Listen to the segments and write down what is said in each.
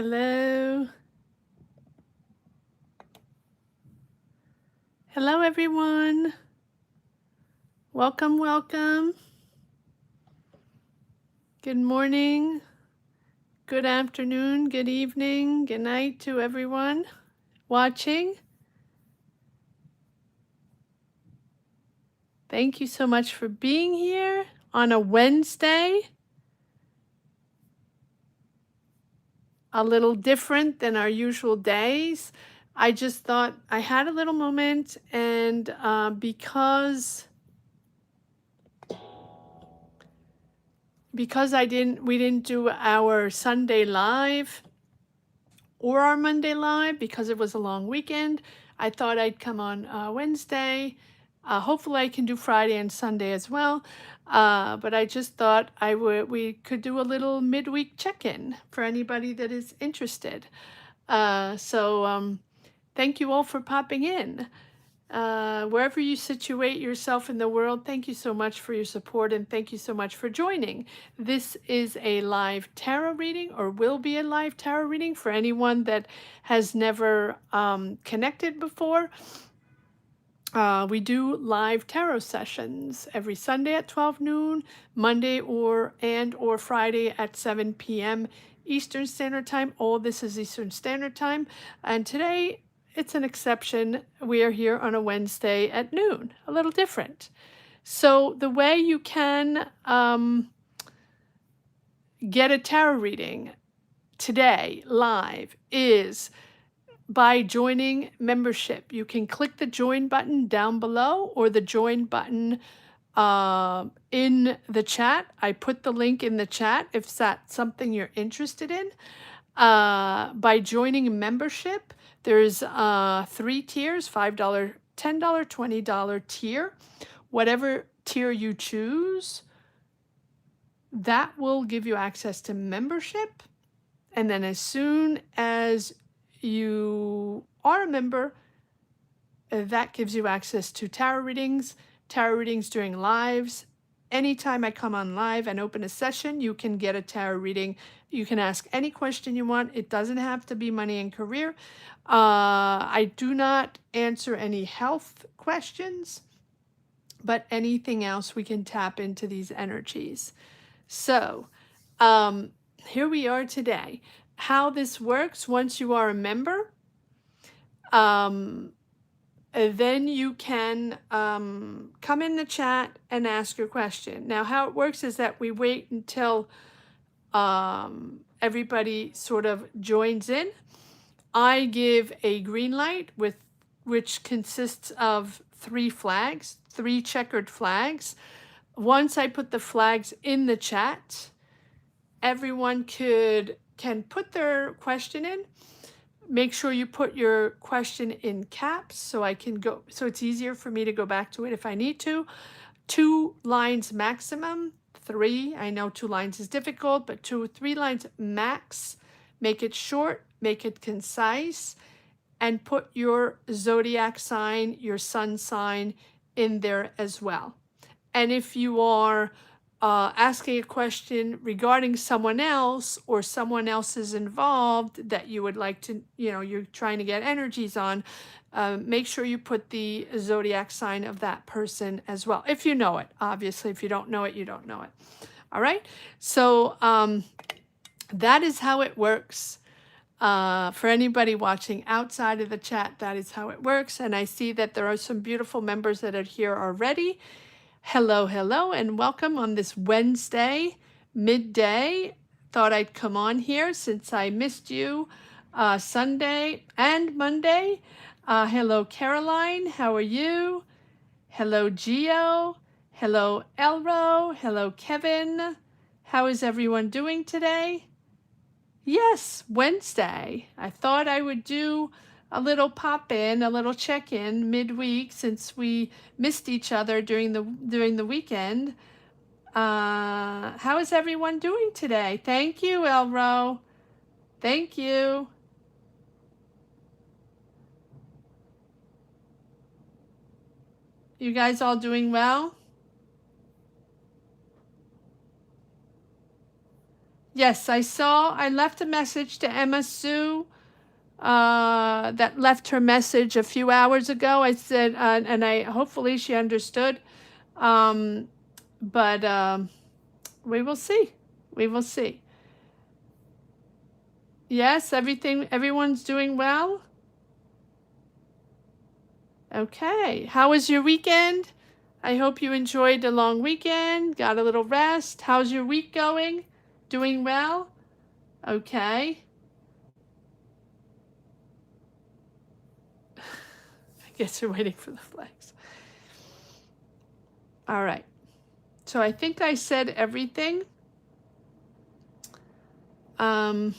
Hello. Hello, everyone. Welcome, welcome. Good morning, good afternoon, good evening, good night to everyone watching. Thank you so much for being here on a Wednesday. A little different than our usual days. I just thought I had a little moment, and because we didn't do our Sunday live or our Monday live because it was a long weekend, I thought I'd come on Wednesday. Hopefully I can do Friday and Sunday as well. But I just thought we could do a little midweek check-in for anybody that is interested. So thank you all for popping in. Wherever you situate yourself in the world, thank you so much for your support and thank you so much for joining. This is a live tarot reading, or will be a live tarot reading for anyone that has never connected before. We do live tarot sessions every Sunday at 12 noon, Monday or Friday at 7 p.m. Eastern Standard Time. All this is Eastern Standard Time. And today, it's an exception. We are here on a Wednesday at noon, a little different. So the way you can get a tarot reading today live is by joining membership. You can click the join button down below or the join button in the chat. I put the link in the chat if that's something you're interested in. By joining membership, there's 3 tiers, $5, $10, $20 tier. Whatever tier you choose, that will give you access to membership. And then as soon as you are a member, that gives you access to tarot readings during lives. Anytime I come on live and open a session, you can get a tarot reading. You can ask any question you want. It doesn't have to be money and career. I do not answer any health questions, but anything else we can tap into these energies. So here we are today. How this works: once you are a member, then you can come in the chat and ask your question. Now, how it works is that we wait until everybody sort of joins in. I give a green light which consists of 3 flags, 3 checkered flags. Once I put the flags in the chat, everyone can put their question in. Make sure you put your question in caps so it's easier for me to go back to it if I need to. 2 lines maximum, 3. I know 2 lines is difficult, but 2 or 3 lines max. Make it short, make it concise, and put your zodiac sign, your sun sign in there as well. And if you are asking a question regarding someone else, or someone else is involved that you would like to, you're trying to get energies on, make sure you put the zodiac sign of that person as well. If you know it, obviously. If you don't know it, you don't know it. All right. So that is how it works. For anybody watching outside of the chat, that is how it works. And I see that there are some beautiful members that are here already. Hello, hello, and welcome on this Wednesday midday. Thought I'd come on here since I missed you Sunday and Monday. Hello, Caroline. How are you? Hello, Gio. Hello, Elro. Hello, Kevin. How is everyone doing today? Yes, Wednesday. I thought I would do a little pop-in, a little check-in midweek since we missed each other during the weekend. How is everyone doing today? Thank you, Elro. Thank you. You guys all doing well? Yes, I left a message to Emma Sue that left her message a few hours ago. I said, and I hopefully she understood. Um, but we will see. We will see. Yes, everyone's doing well. Okay. How was your weekend? I hope you enjoyed a long weekend, got a little rest. How's your week going? Doing well? Okay. I guess you're waiting for the flags. All right. So I think I said everything. I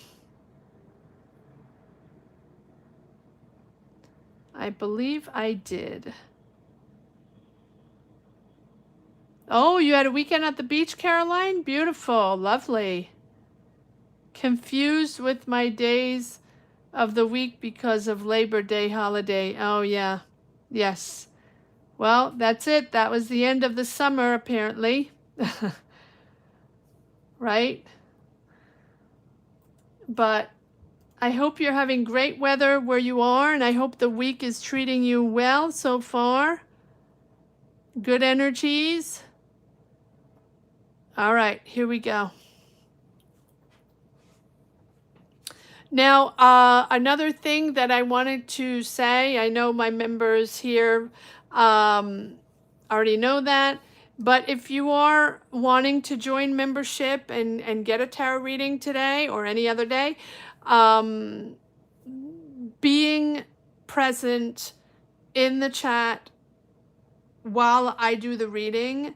believe I did. Oh, you had a weekend at the beach, Caroline? Beautiful, lovely. Confused with my days of the week because of Labor Day holiday. Oh, yeah. Yes. Well, that's it. That was the end of the summer, apparently. Right? But I hope you're having great weather where you are, and I hope the week is treating you well so far. Good energies. All right, here we go. Now, another thing that I wanted to say, I know my members here already know that, but if you are wanting to join membership and get a tarot reading today or any other day, being present in the chat while I do the reading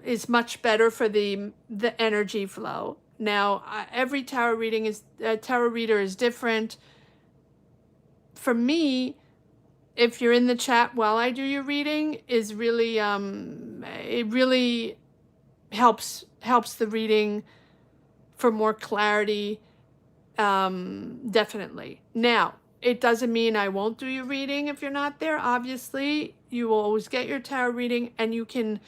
is much better for the energy flow. Now, every tarot reader is different. For me, if you're in the chat while I do your reading, is really it really helps the reading for more clarity. Definitely. Now, it doesn't mean I won't do your reading if you're not there. Obviously, you will always get your tarot reading, and you can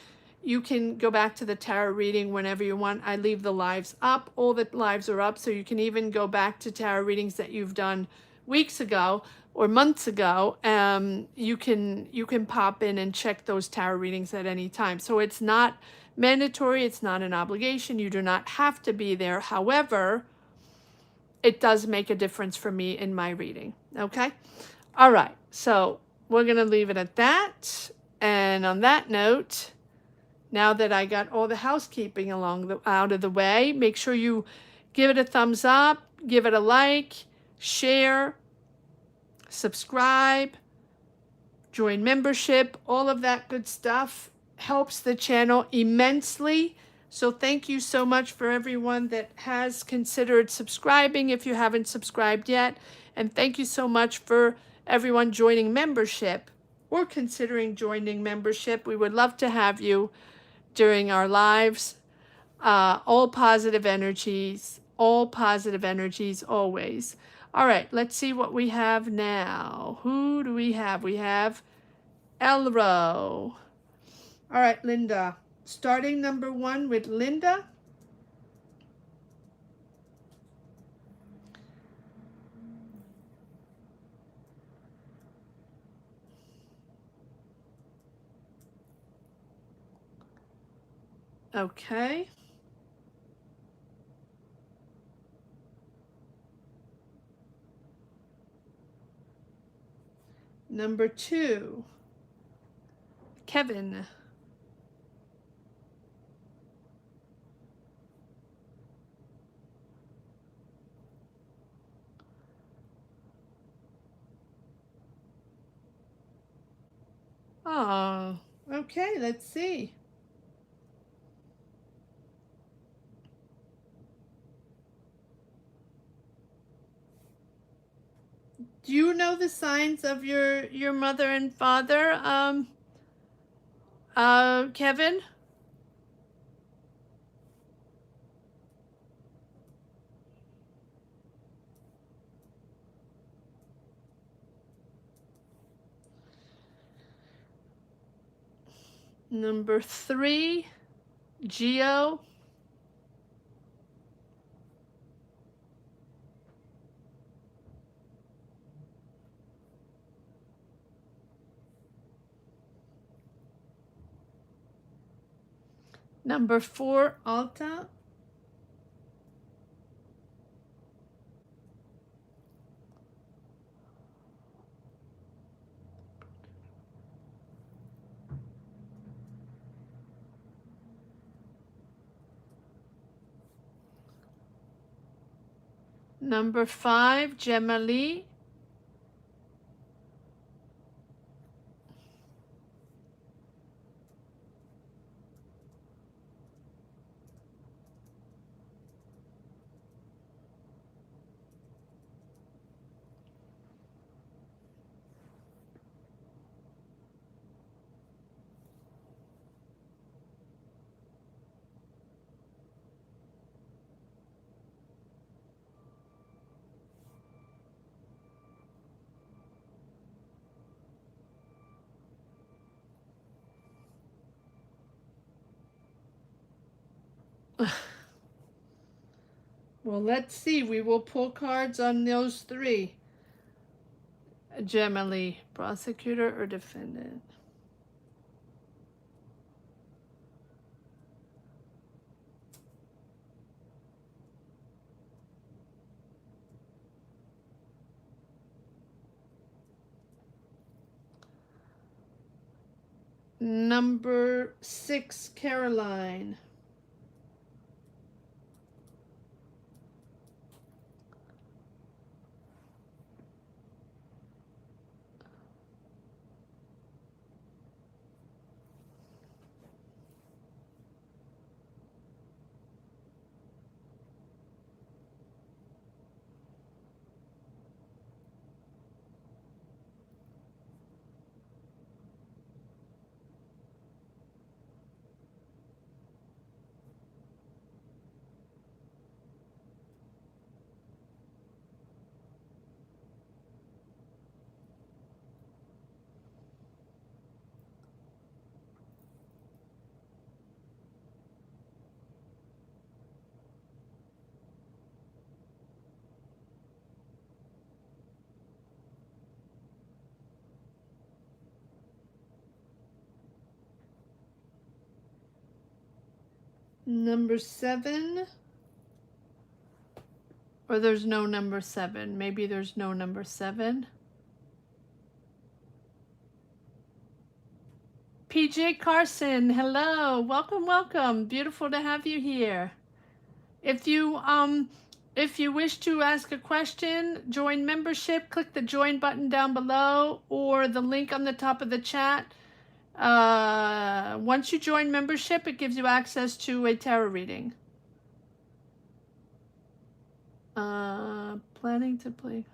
go back to the tarot reading whenever you want. I leave the lives up. All the lives are up, so you can even go back to tarot readings that you've done weeks ago or months ago. You can pop in and check those tarot readings at any time. So it's not mandatory. It's not an obligation. You do not have to be there. However, it does make a difference for me in my reading. Okay? All right. So we're going to leave it at that. And on that note, now that I got all the housekeeping out of the way, make sure you give it a thumbs up, give it a like, share, subscribe, join membership, all of that good stuff helps the channel immensely. So thank you so much for everyone that has considered subscribing if you haven't subscribed yet. And thank you so much for everyone joining membership or considering joining membership. We would love to have you during our lives. All positive energies always. All right, let's see what we have now. Who do we have? We have Elro. All right, Linda. Starting number 1 with Linda. Okay. Number 2, Kevin. Oh, okay, let's see. Do you know the signs of your mother and father, Kevin? Number 3, Geo. Number 4, Alta. Number 5, Gemali. Well, let's see. We will pull cards on those 3. Gemali, prosecutor or defendant? Number 6, Caroline. Number 7. Or there's no number 7. Maybe there's no number 7. PJ Carson, hello. Welcome, welcome. Beautiful to have you here. If you wish to ask a question, join membership, click the join button down below or the link on the top of the chat. Once you join membership, it gives you access to a tarot reading. Planning to play.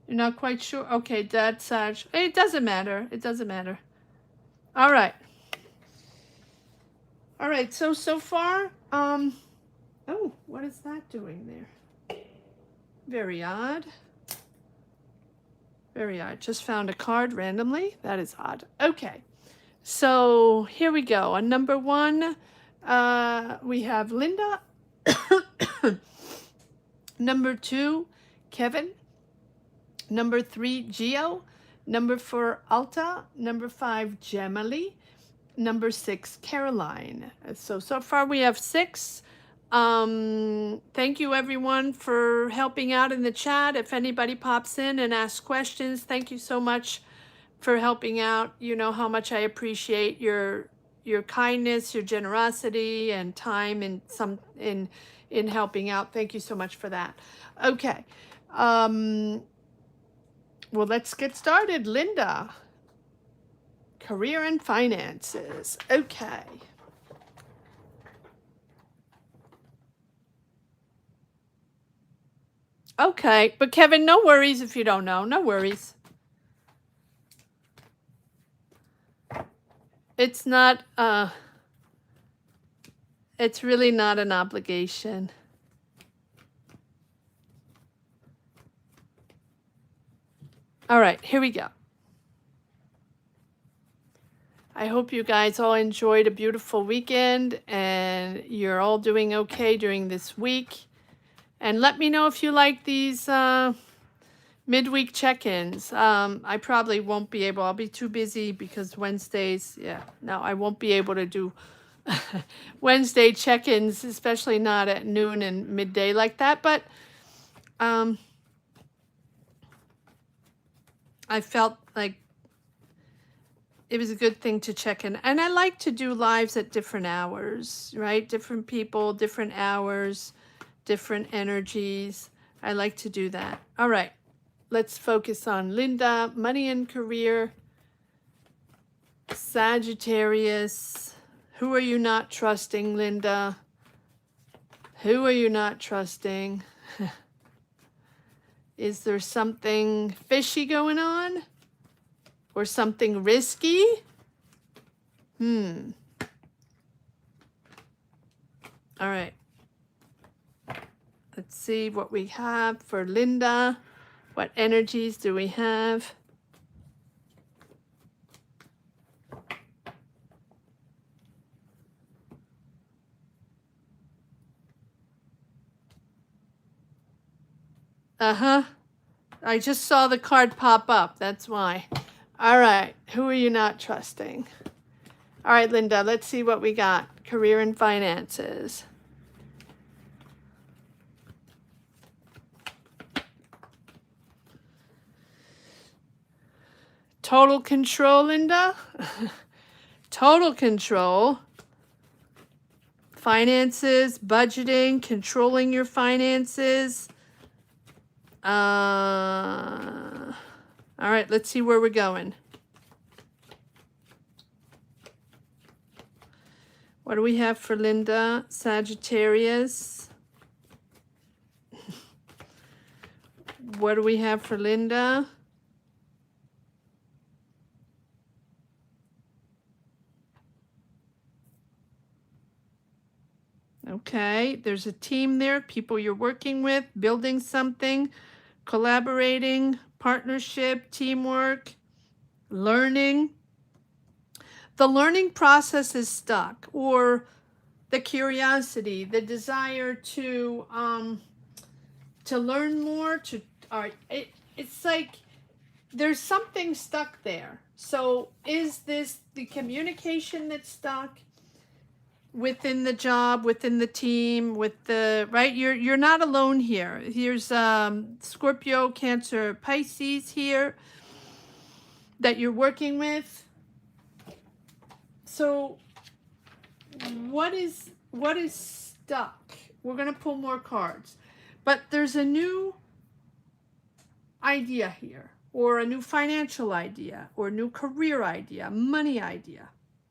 You're not quite sure? Okay, that's it doesn't matter. It doesn't matter. All right. All right, so far, oh, what is that doing there? Very odd. Very odd. Just found a card randomly. That is odd. Okay, so here we go. On number 1, we have Linda. Number 2, Kevin. Number 3, Geo. Number 4, Alta. Number 5, Gemali. Number 6, Caroline. So far we have 6. Thank you everyone for helping out in the chat. If anybody pops in and asks questions, thank you so much for helping out. You know how much I appreciate your kindness, your generosity, and time in helping out. Thank you so much for that. Okay. Well, let's get started. Linda. Career and finances. Okay. Okay, but Kevin, no worries if you don't know. No worries. It's not, it's really not an obligation. All right, here we go. I hope you guys all enjoyed a beautiful weekend and you're all doing okay during this week. And let me know if you like these midweek check-ins. I probably won't be able, I'll be too busy because Wednesdays, no, I won't be able to do Wednesday check-ins, especially not at noon and midday like that. But I felt like it was a good thing to check in. And I like to do lives at different hours, right? Different people, different hours, different energies. I like to do that. All right, let's focus on Linda, money and career, Sagittarius. Who are you not trusting, Linda? Who are you not trusting? Is there something fishy going on? Or something risky? All right. Let's see what we have for Linda. What energies do we have? I just saw the card pop up. That's why. All right. Who are you not trusting? All right, Linda, let's see what we got. Career and finances. Total control, Linda. Total control. Finances, budgeting, controlling your finances. All right, let's see where we're going. What do we have for Linda? Sagittarius. What do we have for Linda? Okay, there's a team there, people you're working with, building something, collaborating, partnership, teamwork, learning. The learning process is stuck, or the curiosity, the desire to learn more. It's like there's something stuck there. So is this the communication that's stuck within the job, within the team, with the right? You're not alone here. Here's Scorpio, Cancer, Pisces here that you're working with. So what is stuck? We're going to pull more cards. But there's a new idea here, or a new financial idea, or a new career idea, money idea,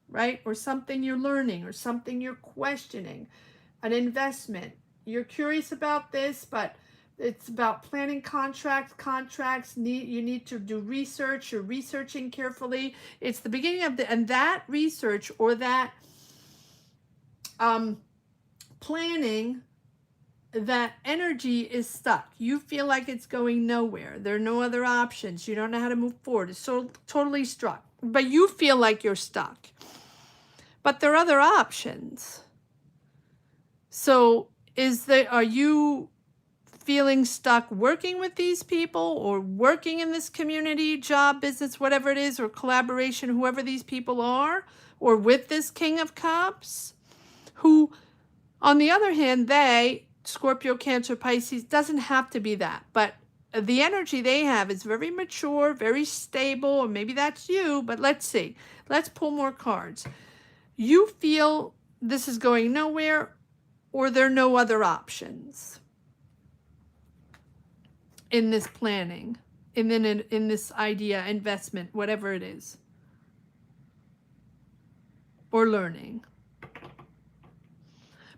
right? Or something you're learning, or something you're questioning, an investment. You're curious about this, but it's about planning contracts. You need to do research. You're researching carefully. It's the beginning of and that research, or that planning, that energy is stuck. You feel like it's going nowhere. There are no other options. You don't know how to move forward. It's so totally stuck. But you feel like you're stuck. But there are other options. So are you feeling stuck working with these people, or working in this community, job, business, whatever it is, or collaboration, whoever these people are, or with this King of Cups, who, on the other hand, Scorpio, Cancer, Pisces, doesn't have to be that, but the energy they have is very mature, very stable, or maybe that's you, but let's see. Let's pull more cards. You feel this is going nowhere, or there are no other options in this planning, in this idea, investment, whatever it is, or learning.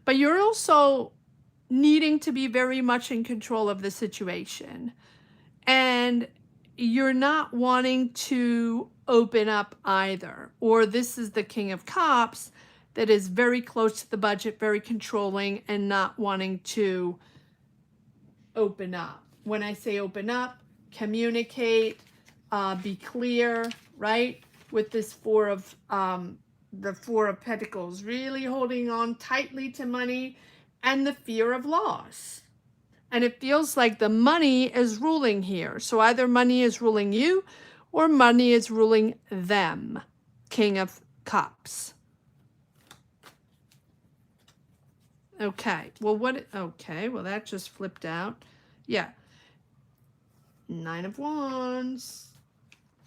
But you're also needing to be very much in control of the situation. And you're not wanting to open up either. Or this is the King of Cups that is very close to the budget, very controlling, and not wanting to open up. When I say open up, communicate, be clear, right? with this Four of the Four of Pentacles, really holding on tightly to money and the fear of loss. And it feels like the money is ruling here. So either money is ruling you or money is ruling them. King of Cups. Okay, well, okay, well, that just flipped out. Yeah. Nine of Wands.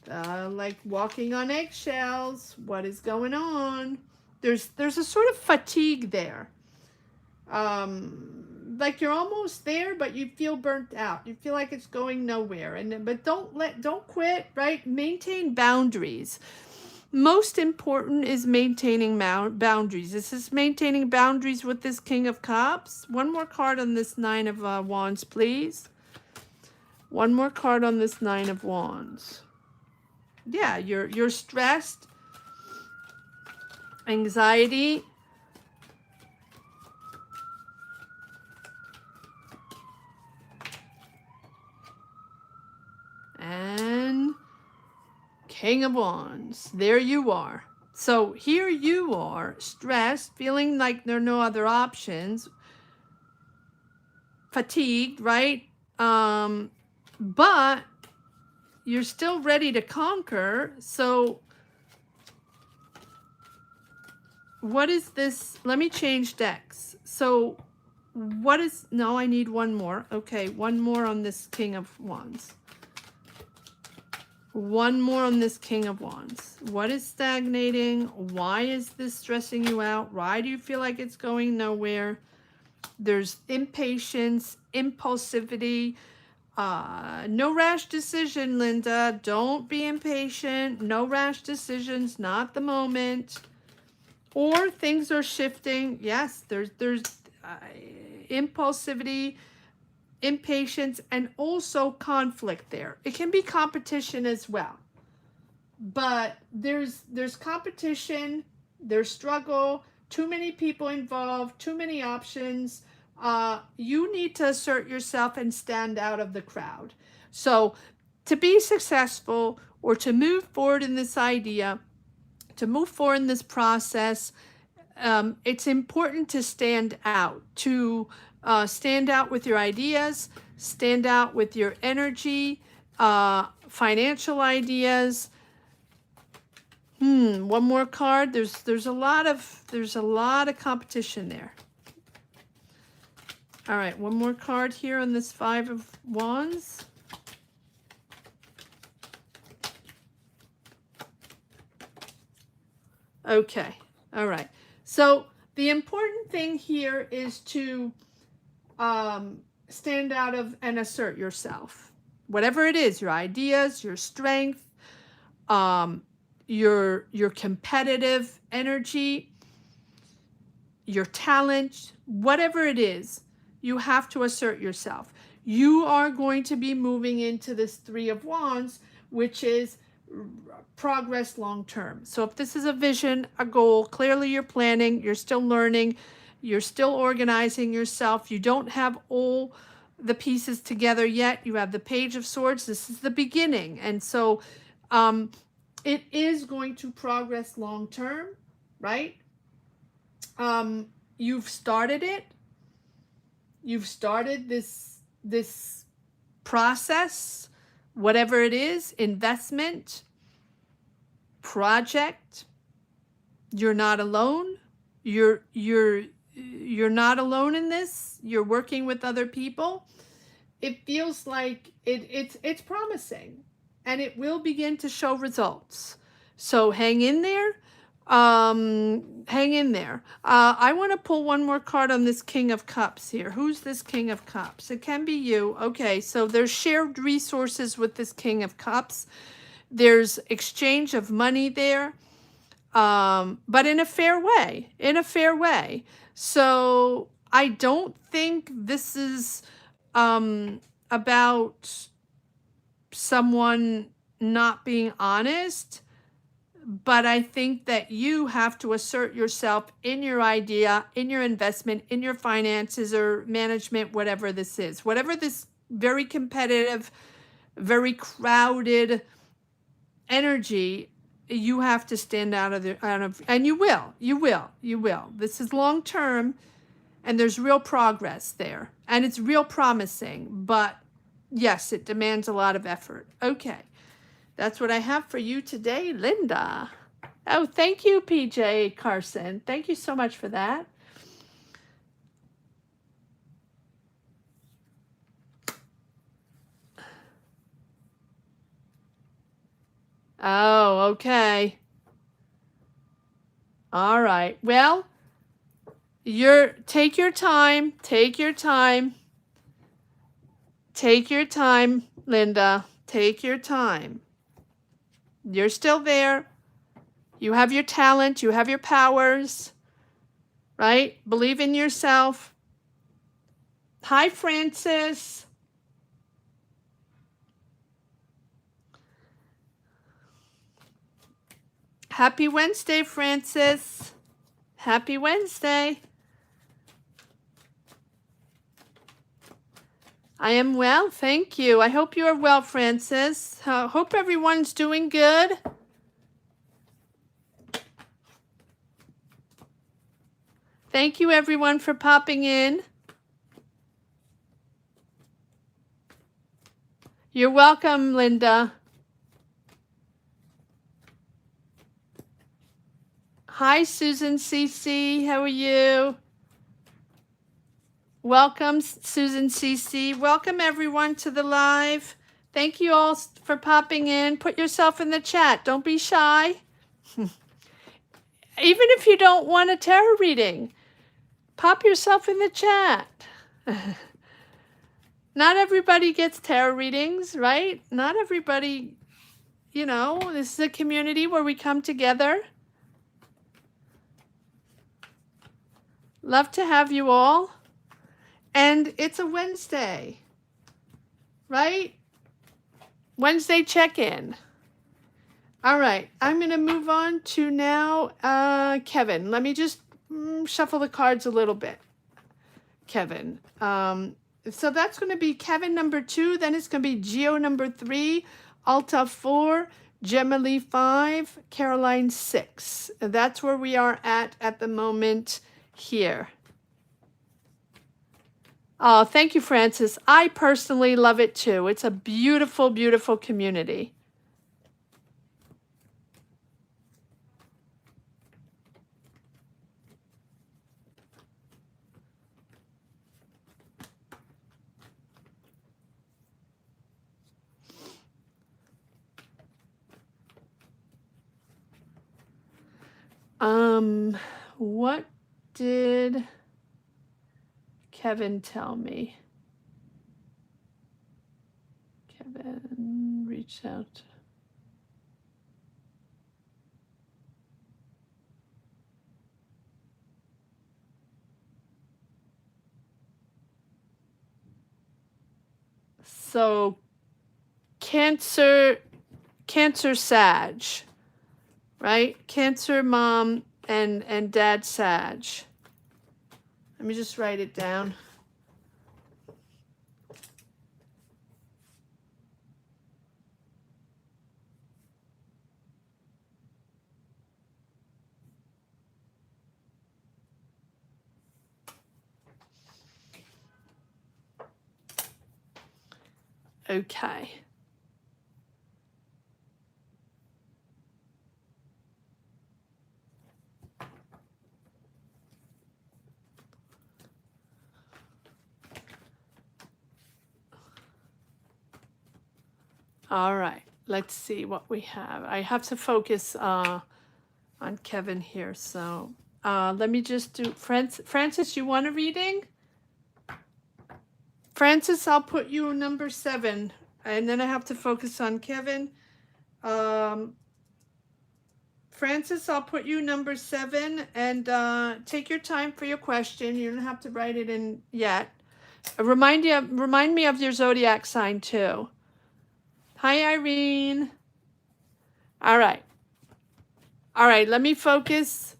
Like walking on eggshells. What is going on? There's a sort of fatigue there. Like you're almost there, but you feel burnt out. You feel like it's going nowhere. But don't quit, right? Maintain boundaries. Most important is maintaining boundaries. This is maintaining boundaries with this King of Cups. One more card on this Nine of Wands, please. One more card on this Nine of Wands. Yeah, you're stressed, anxiety. And King of Wands. There you are. So here you are, stressed, feeling like there are no other options, fatigued, right? But you're still ready to conquer. So what is this? Let me change decks. So what is, no, I need one more. Okay, one more on this King of Wands. One more on this King of Wands. What is stagnating? Why is this stressing you out? Why do you feel like it's going nowhere? There's impatience, impulsivity, no rash decision, Linda. Don't be impatient. No rash decisions, not the moment. Or things are shifting. Yes, there's impulsivity, impatience, and also conflict there. It can be competition as well. But there's competition, there's struggle, too many people involved, too many options. You need to assert yourself and stand out of the crowd. So to be successful or to move forward in this idea, to move forward in this process, it's important to stand out, stand out with your ideas, stand out with your energy, financial ideas. One more card. There's a lot of competition there. All right, one more card here on this Five of Wands. Okay, all right. So the important thing here is to stand out of and assert yourself. Whatever it is, your ideas, your strength, your competitive energy, your talent, whatever it is, you have to assert yourself. You are going to be moving into this Three of Wands, which is progress long term. So if this is a vision, a goal, clearly you're planning, you're still learning, you're still organizing yourself. You don't have all the pieces together yet. You have the Page of Swords. This is the beginning. And so it is going to progress long term, right? You've started it. You've started this process, whatever it is, investment, project. You're not alone. You're not alone in this. You're working with other people. It feels like it's promising, and it will begin to show results. So hang in there. Hang in there. I want to pull one more card on this King of Cups here. Who's this King of Cups? It can be you. Okay, so there's shared resources with this King of Cups. There's exchange of money there, but in a fair way. In a fair way. So I don't think this is about someone not being honest. But I think that you have to assert yourself in your idea, in your investment, in your finances or management, whatever this is. Whatever this very competitive, very crowded energy, you have to stand out of, and you will. This is long term, and there's real progress there, and it's real promising, but yes, it demands a lot of effort. Okay, that's what I have for you today, Linda. Oh, thank you, PJ Carson. Thank you so much for that. Oh, okay. All right. Well, take your time. Take your time. Take your time, Linda. Take your time. You're still there. You have your talent. You have your powers. Right? Believe in yourself. Hi, Francis. Happy Wednesday, Francis. Happy Wednesday. I am well, thank you. I hope you are well, Francis. Hope everyone's doing good. Thank you, everyone, for popping in. You're welcome, Linda. Hi, Susan CC. How are you? Welcome, Susan CC. Welcome, everyone, to the live. Thank you all for popping in. Put yourself in the chat. Don't be shy. Even if you don't want a tarot reading, pop yourself in the chat. Not everybody gets tarot readings, right? Not everybody, this is a community where we come together. Love to have you all. And it's a Wednesday, right? Wednesday check-in. All right, I'm going to move on to now Kevin. Let me just shuffle the cards a little bit. Kevin. So that's going to be Kevin number 2. Then it's going to be Geo number 3, Alta 4, Gemma Lee 5, Caroline 6. That's where we are at the moment here. Oh, thank you, Francis. I personally love it too. It's a beautiful, beautiful community. What did Kevin tell me? Kevin reached out. So Cancer Sag, right? Cancer mom and dad Sag. Let me just write it down. Okay. All right, let's see what we have. I have to focus on Kevin here. So let me just do, Francis, you want a reading? Francis, I'll put you number 7, and then I have to focus on Kevin. Francis, I'll put you number 7, and take your time for your question. You don't have to write it in yet. Remind me of your zodiac sign too. Hi, Irene. All right, let me focus.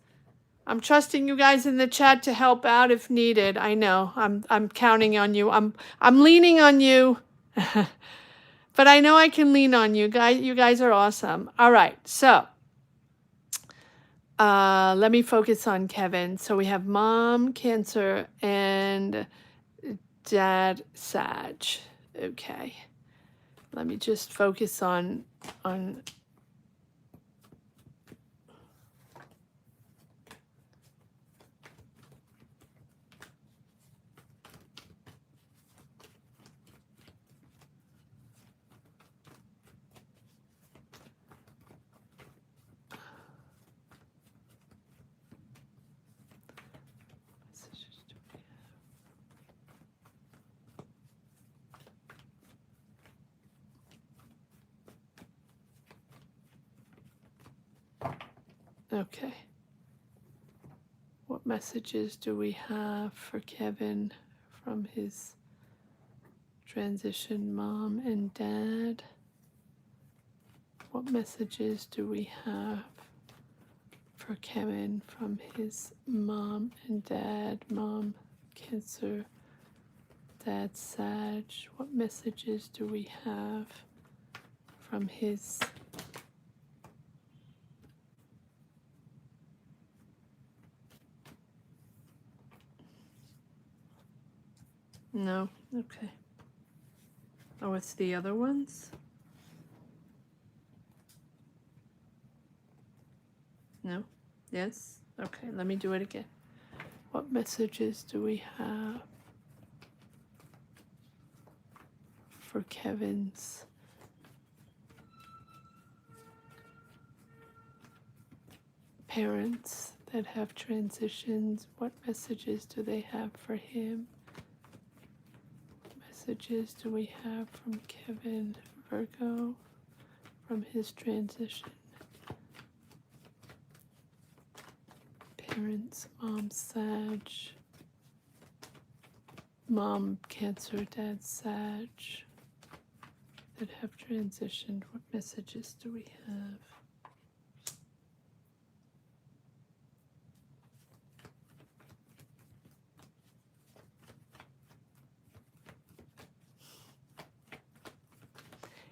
I'm trusting you guys in the chat to help out if needed. I know, I'm counting on you. I'm leaning on you. But I know I can lean on you guys. You guys are awesome. All right, so Let me focus on Kevin. So we have mom, Cancer, and dad, Sag. Okay. Let me just focus on okay. What messages do we have for Kevin from his transition mom and dad? What messages do we have for Kevin from his mom and dad? Mom, Cancer, dad, Sag. What messages do we have from his No, okay. Oh, it's the other ones? No? Yes? Okay, let me do it again. What messages do we have for Kevin's parents that have transitions? What messages do they have for him? What messages do we have from Kevin, Virgo, from his transition? Parents, mom, Sag, mom, Cancer, dad, Sag, that have transitioned. What messages do we have?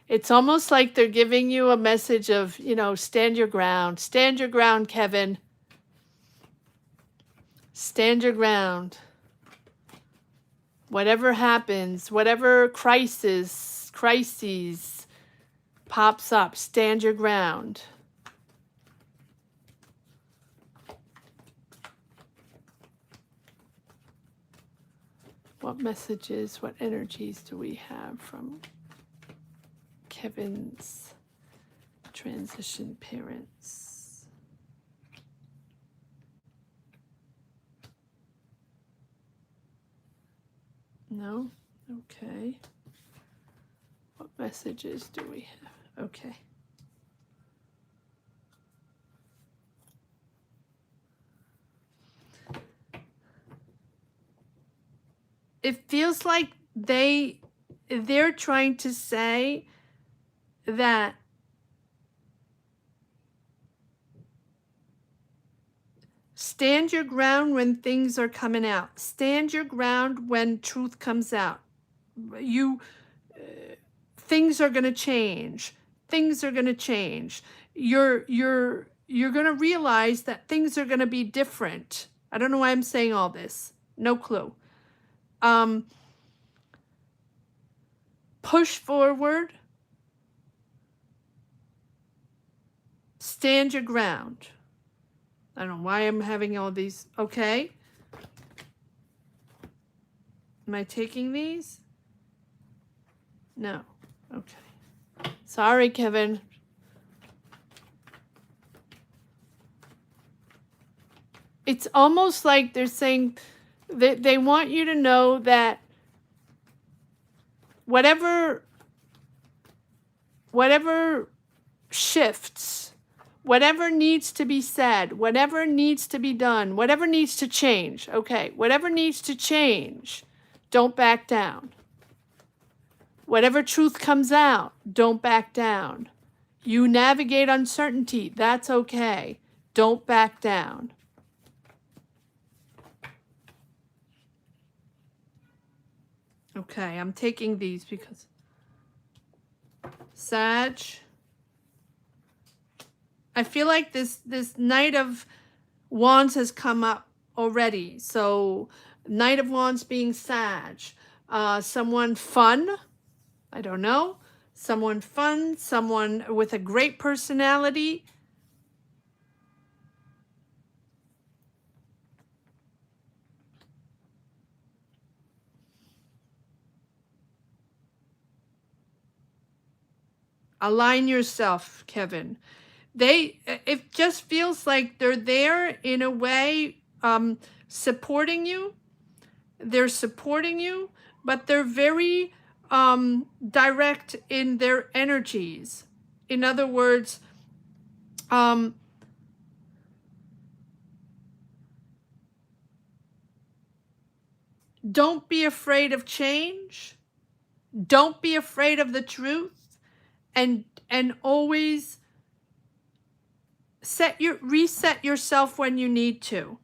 It's almost like they're giving you a message of, stand your ground. Stand your ground, Kevin. Stand your ground. Whatever happens, whatever crises pops up, stand your ground. What messages, what energies do we have from Kevin's transition parents? No? Okay. What messages do we have? Okay. It feels like they're trying to say that stand your ground when things are coming out. Stand your ground when truth comes out. Things are going to change. Things are going to change. You're going to realize that things are going to be different. I don't know why I'm saying all this. No clue. Push forward. Stand your ground. I don't know why I'm having all these. Okay. Am I taking these? No. Okay. Sorry, Kevin. It's almost like they're saying that they want you to know that whatever shifts, whatever needs to be said, whatever needs to be done, whatever needs to change, okay, whatever needs to change, don't back down. Whatever truth comes out, don't back down. You navigate uncertainty, that's okay. Don't back down. Okay, I'm taking these because Sag, I feel like this Knight of Wands has come up already. So Knight of Wands being Sag. Someone fun, I don't know. Someone fun, someone with a great personality. Align yourself, Kevin. It just feels like they're there in a way, supporting you. They're supporting you, but they're very direct in their energies. In other words, don't be afraid of change. Don't be afraid of the truth, and always reset yourself when you need to.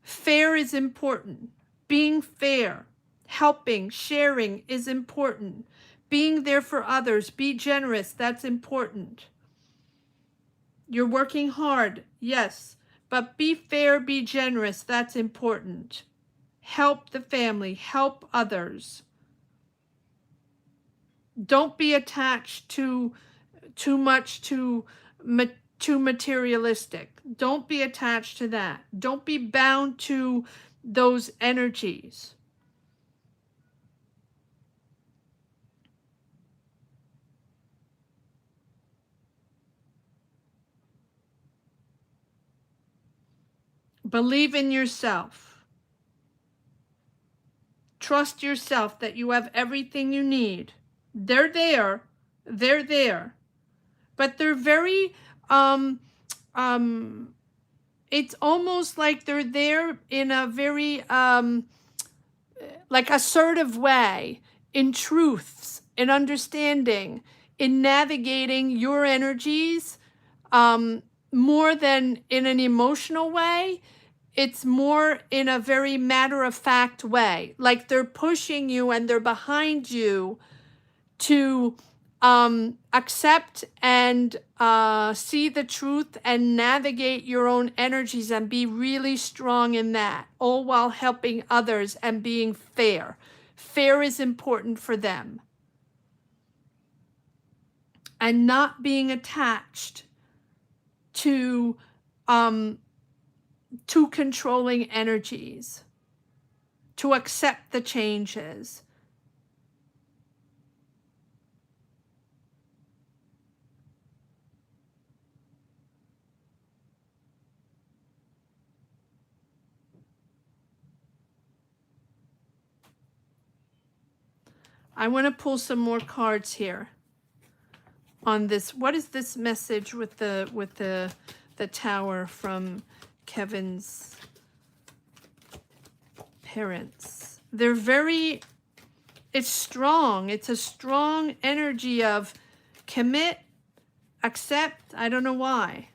Fair is important. Being fair, helping, sharing is important. Being there for others, be generous, that's important. You're working hard, yes, but be fair, be generous, that's important. Help the family, help others. Don't be attached too much to materialistic. Don't be attached to that. Don't be bound to those energies. Believe in yourself. Trust yourself that you have everything you need. They're there. They're there. But they're very, it's almost like they're there in a very, like assertive way, in truths, in understanding, in navigating your energies, more than in an emotional way. It's more in a very matter-of-fact way. Like they're pushing you and they're behind you to accept and see the truth and navigate your own energies and be really strong in that, all while helping others and being fair. Fair is important for them. And not being attached to controlling energies, to accept the changes. I want to pull some more cards here on this. What is this message with the tower from Kevin's parents? They're very, it's strong. It's a strong energy of commit, accept. I don't know why.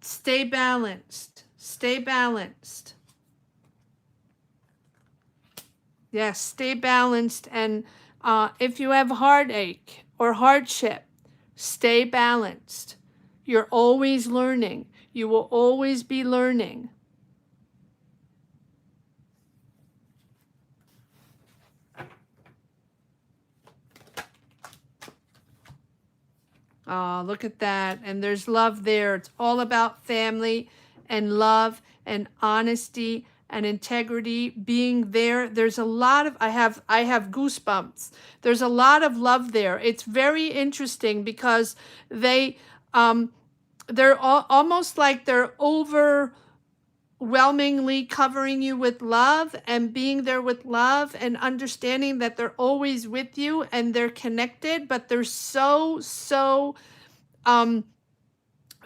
Stay balanced. Stay balanced. Yes, stay balanced. And if you have heartache or hardship, stay balanced. You're always learning. You will always be learning. Oh, look at that. And there's love there. It's all about family and love and honesty and integrity, being there. There's a lot of, I have goosebumps. There's a lot of love there. It's very interesting because they're almost like they're overwhelmingly covering you with love and being there with love and understanding that they're always with you and they're connected, but they're so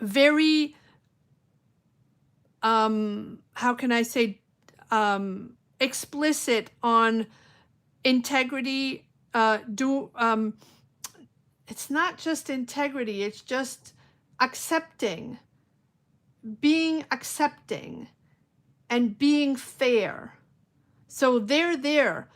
very, how can I say, explicit on integrity. It's not just integrity, it's just accepting, being accepting and being fair. So they're there.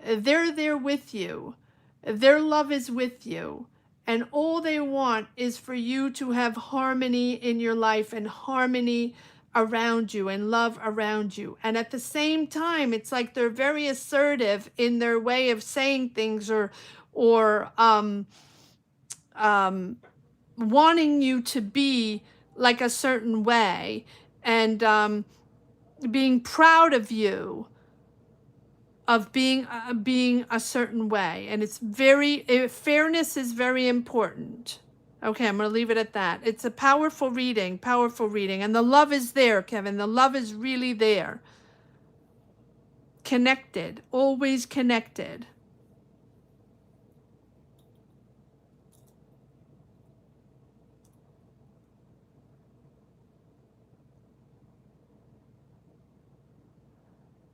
They're there with you. Their love is with you. And all they want is for you to have harmony in your life and harmony around you and love around you. And at the same time, it's like they're very assertive in their way of saying things, or wanting you to be like a certain way, and being proud of you, of being a certain way. And it's fairness is very important. Okay, I'm going to leave it at that. It's a powerful reading, and the love is there, Kevin. The love is really there. Connected, always connected.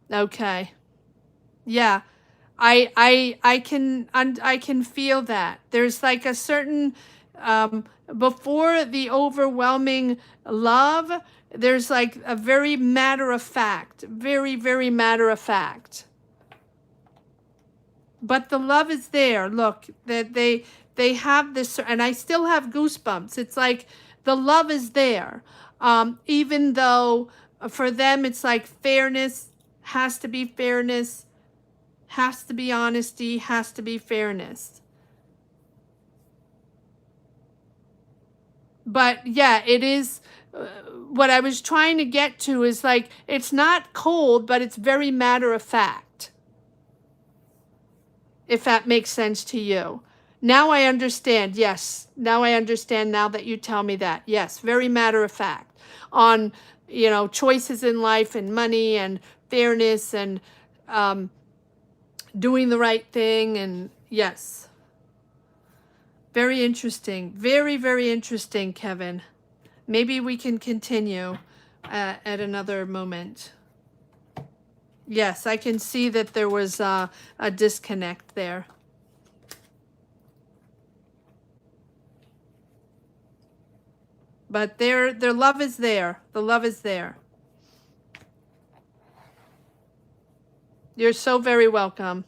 Okay. Yeah. I can feel that. There's like a certain before the overwhelming love, there's like a very matter of fact, very matter of fact. But the love is there. Look, that they have this, and I still have goosebumps. It's like the love is there. Even though for them it's like fairness has to be fairness, has to be honesty, has to be fairness. But yeah, it is what I was trying to get to is like, it's not cold, but it's very matter of fact. If that makes sense to you. Now I understand. Yes. Now I understand now that you tell me that. Yes. Very matter of fact on, choices in life and money and fairness and doing the right thing. And yes. Very interesting. Very interesting, Kevin. Maybe we can continue at another moment. Yes, I can see that there was a disconnect there. But their love is there. The love is there. You're so very welcome.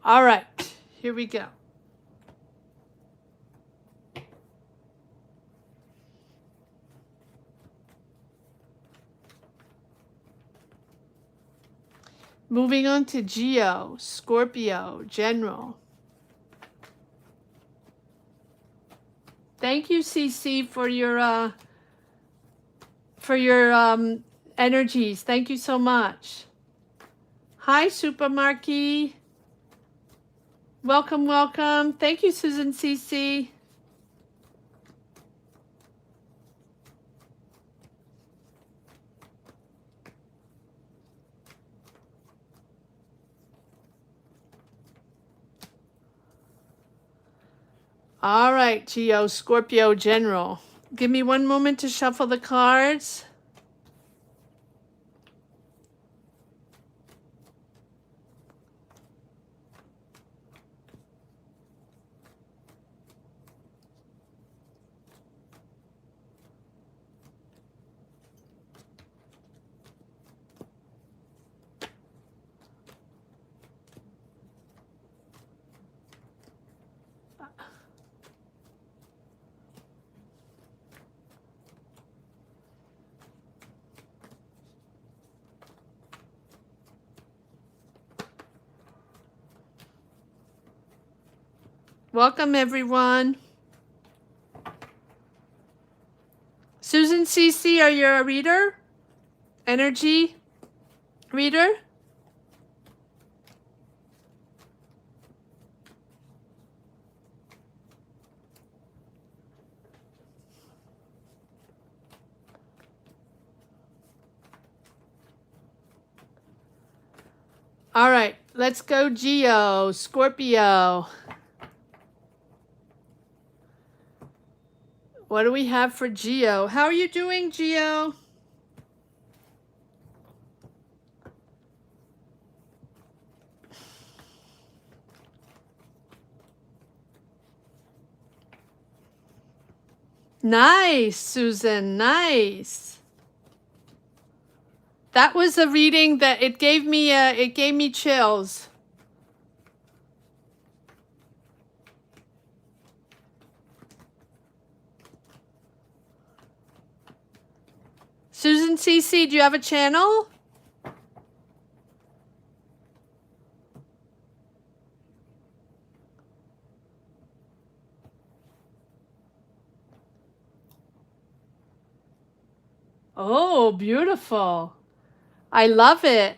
All right, here we go. Moving on to Geo, Scorpio, General. Thank you, CC, for your energies. Thank you so much. Hi, Supermarquee. Welcome. Thank you, Susan CC. All right, Geo, Scorpio, General. Give me one moment to shuffle the cards. Welcome, everyone. CC, are you a reader? Energy reader? All right, let's go Geo, Scorpio. What do we have for Geo? How are you doing, Geo? Nice, Susan, nice. That was a reading that it gave me chills. Susan CC, do you have a channel? Oh, beautiful. I love it.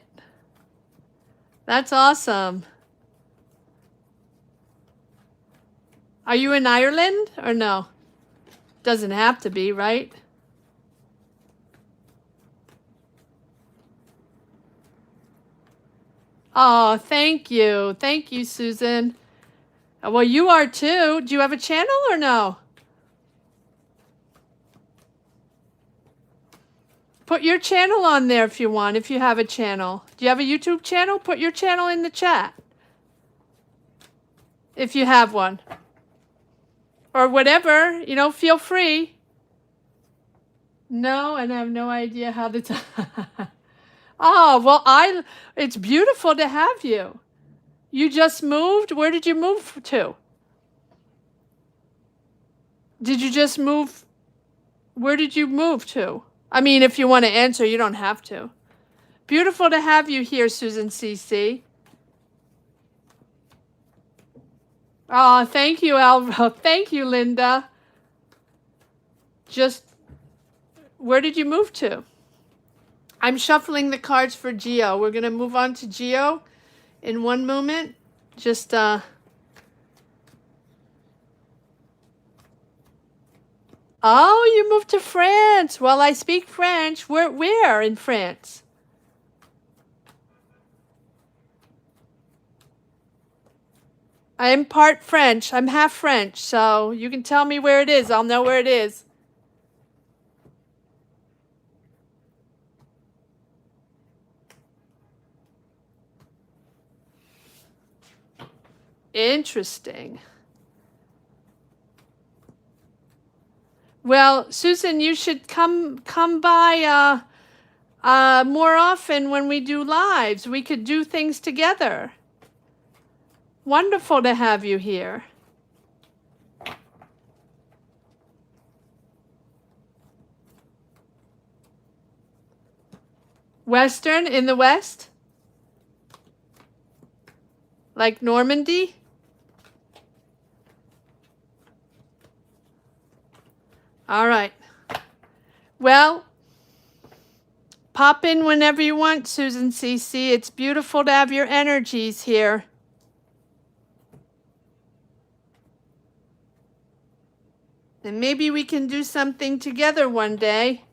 That's awesome. Are you in Ireland or no? Doesn't have to be, right? Oh, thank you. Thank you, Susan. Well, you are too. Do you have a channel or no? Put your channel on there if you want, if you have a channel. Do you have a YouTube channel? Put your channel in the chat. If you have one. Or whatever, you know, feel free. No, and I have no idea how to Oh, well, it's beautiful to have you. You just moved? Where did you move to? Did you just move? Where did you move to? I mean, if you want to answer, you don't have to. Beautiful to have you here, Susan CC. Oh, thank you, Alva. Thank you, Linda. Just, where did you move to? I'm shuffling the cards for Geo. We're going to move on to Geo in one moment. Just, Oh, you moved to France. Well, I speak French. Where in France? I'm part French. I'm half French, so you can tell me where it is. I'll know where it is. Interesting. Well, Susan, you should come by more often when we do lives. We could do things together. Wonderful to have you here. Western in the West? Like Normandy? All right. Well, pop in whenever you want, Susan CC. It's beautiful to have your energies here. And maybe we can do something together one day.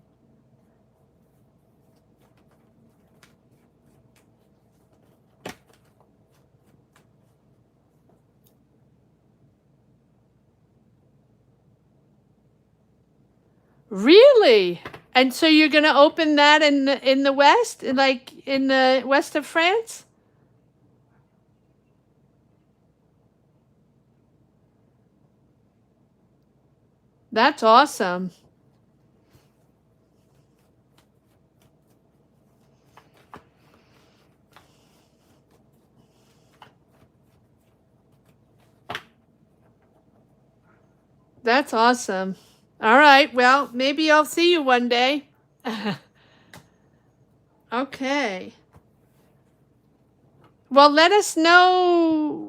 Really? And so you're going to open that in the West, like in the west of France? That's awesome. That's awesome. All right. Well, maybe I'll see you one day. Okay. Well, let us know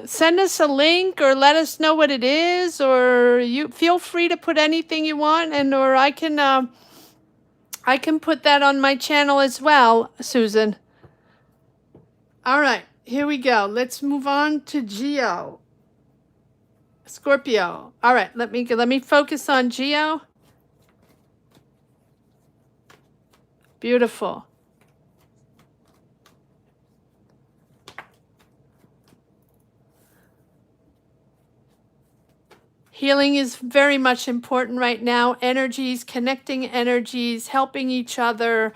send us a link or let us know what it is, or you feel free to put anything you want, and or I can put that on my channel as well, Susan. All right, here we go. Let's move on to Geo. Scorpio. All right, let me focus on Geo. Beautiful. Healing is very much important right now. Energies, connecting energies, helping each other,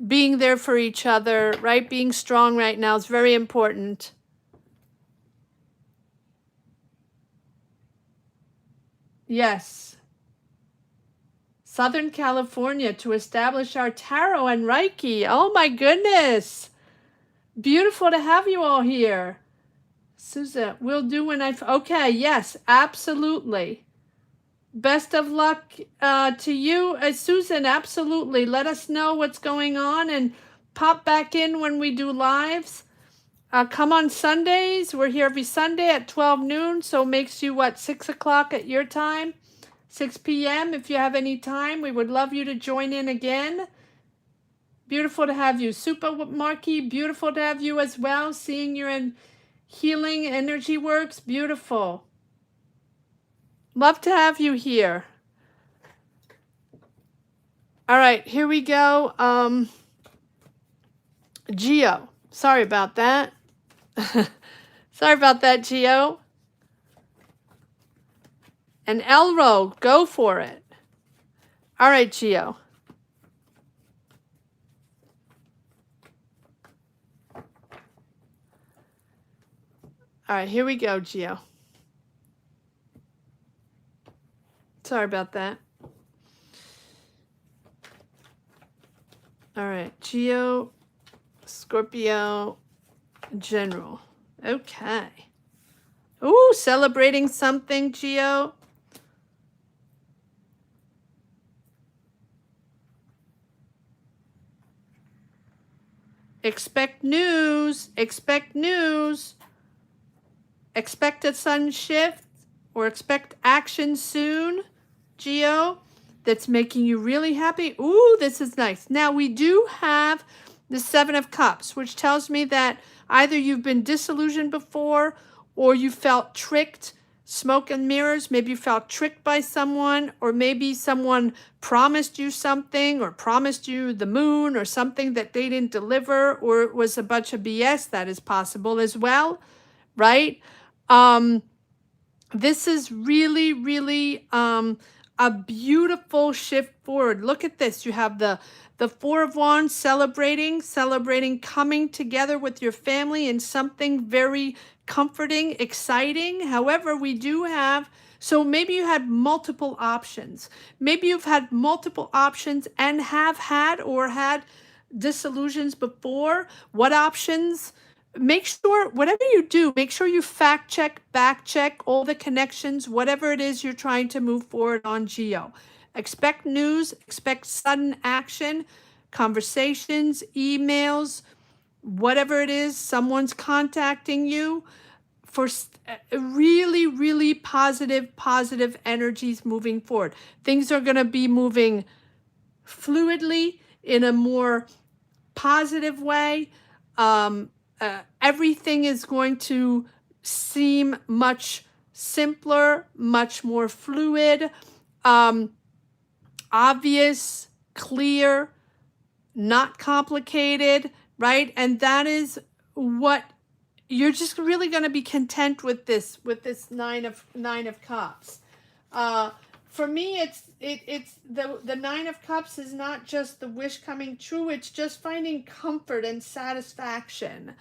being there for each other, right? Being strong right now is very important. Yes. Southern California to establish our tarot and Reiki. Oh my goodness. Beautiful to have you all here. Susan, we'll do when okay, yes, absolutely. Best of luck to you, Susan, absolutely. Let us know what's going on and pop back in when we do lives. Come on Sundays. We're here every Sunday at 12 noon, so it makes you, 6 o'clock at your time? 6 p.m. If you have any time, we would love you to join in again. Beautiful to have you. Super Marky, beautiful to have you as well. Seeing you're in Healing Energy Works, beautiful. Love to have you here. All right, here we go. Geo. Sorry about that. Sorry about that, Geo. And Elro, go for it. All right, Geo. All right, here we go, Geo. Sorry about that. All right, Geo, Scorpio, General. Okay. Ooh, celebrating something, Geo. Expect news. Expect news. Expect a sudden shift or expect action soon, Geo, that's making you really happy. Ooh, this is nice. Now, we do have the Seven of Cups, which tells me that either you've been disillusioned before or you felt tricked, smoke and mirrors. Maybe you felt tricked by someone, or maybe someone promised you something or promised you the moon or something that they didn't deliver, or it was a bunch of BS. That is possible as well, right? This is really, really a beautiful shift forward. Look at this. You have the Four of Wands celebrating coming together with your family in something very comforting, exciting. However, we do have, so maybe you had multiple options. Maybe you've had multiple options and have had or had disillusions before. What options? Make sure, whatever you do, make sure you fact check, back check all the connections, whatever it is you're trying to move forward on, Geo. Expect news, expect sudden action, conversations, emails, whatever it is, someone's contacting you for really, really positive energies moving forward. Things are going to be moving fluidly in a more positive way. Everything is going to seem much simpler, much more fluid, obvious, clear, not complicated, right? And that is what you're just really going to be content with this nine of cups. For me, it's the Nine of Cups is not just the wish coming true. It's just finding comfort and satisfaction,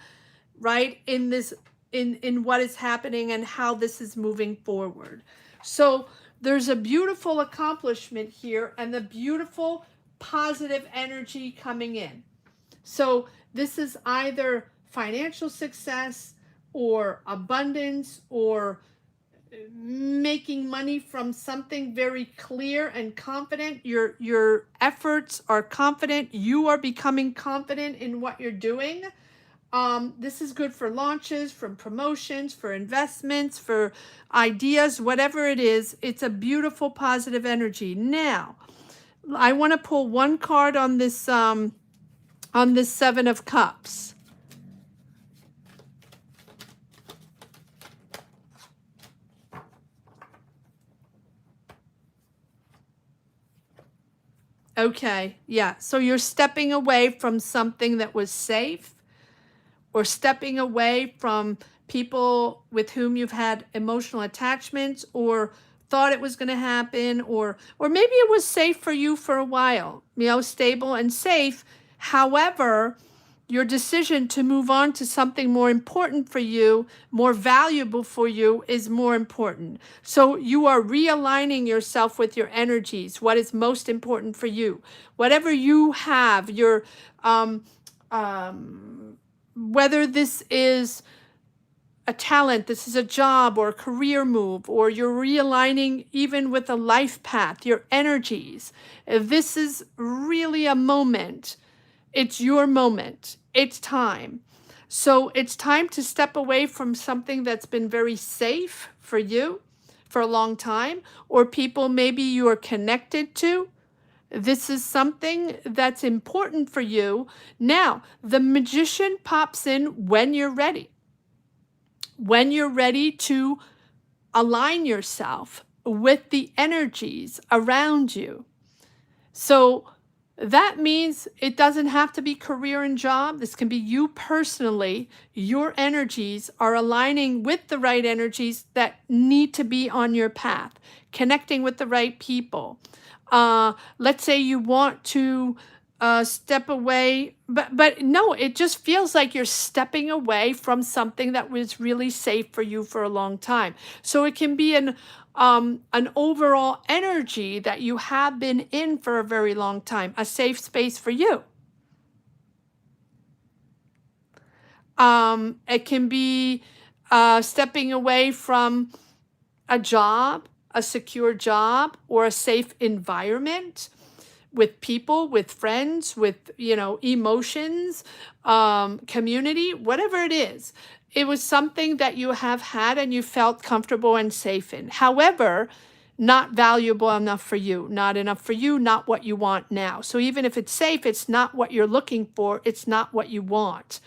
right, in this, in what is happening and how this is moving forward. So there's a beautiful accomplishment here and the beautiful positive energy coming in. So this is either financial success or abundance or making money from something very clear and confident. Your efforts are confident. You are becoming confident in what you're doing. This is good for launches, for promotions, for investments, for ideas, whatever it is. It's a beautiful positive energy. Now, I want to pull one card on this Seven of Cups. Okay, yeah. So you're stepping away from something that was safe, or stepping away from people with whom you've had emotional attachments, or thought it was going to happen, or maybe it was safe for you for a while, stable and safe. However, your decision to move on to something more important for you, more valuable for you, is more important. So you are realigning yourself with your energies, what is most important for you. Whatever you have, your whether this is a talent, this is a job or a career move, or you're realigning even with a life path, your energies. This is really a moment. It's your moment. It's time. So it's time to step away from something that's been very safe for you for a long time, or people maybe you are connected to. This is something that's important for you. Now, the Magician pops in when you're ready. When you're ready to align yourself with the energies around you. So that means it doesn't have to be career and job. This can be you personally. Your energies are aligning with the right energies that need to be on your path, connecting with the right people. Let's say you want to step away, but no, it just feels like you're stepping away from something that was really safe for you for a long time. So it can be an overall energy that you have been in for a very long time, a safe space for you. It can be stepping away from a job, a secure job, or a safe environment with people, with friends, with, emotions, community, whatever it is. It was something that you have had and you felt comfortable and safe in. However, not valuable enough for you, not enough for you, not what you want now. So even if it's safe, it's not what you're looking for, it's not what you want.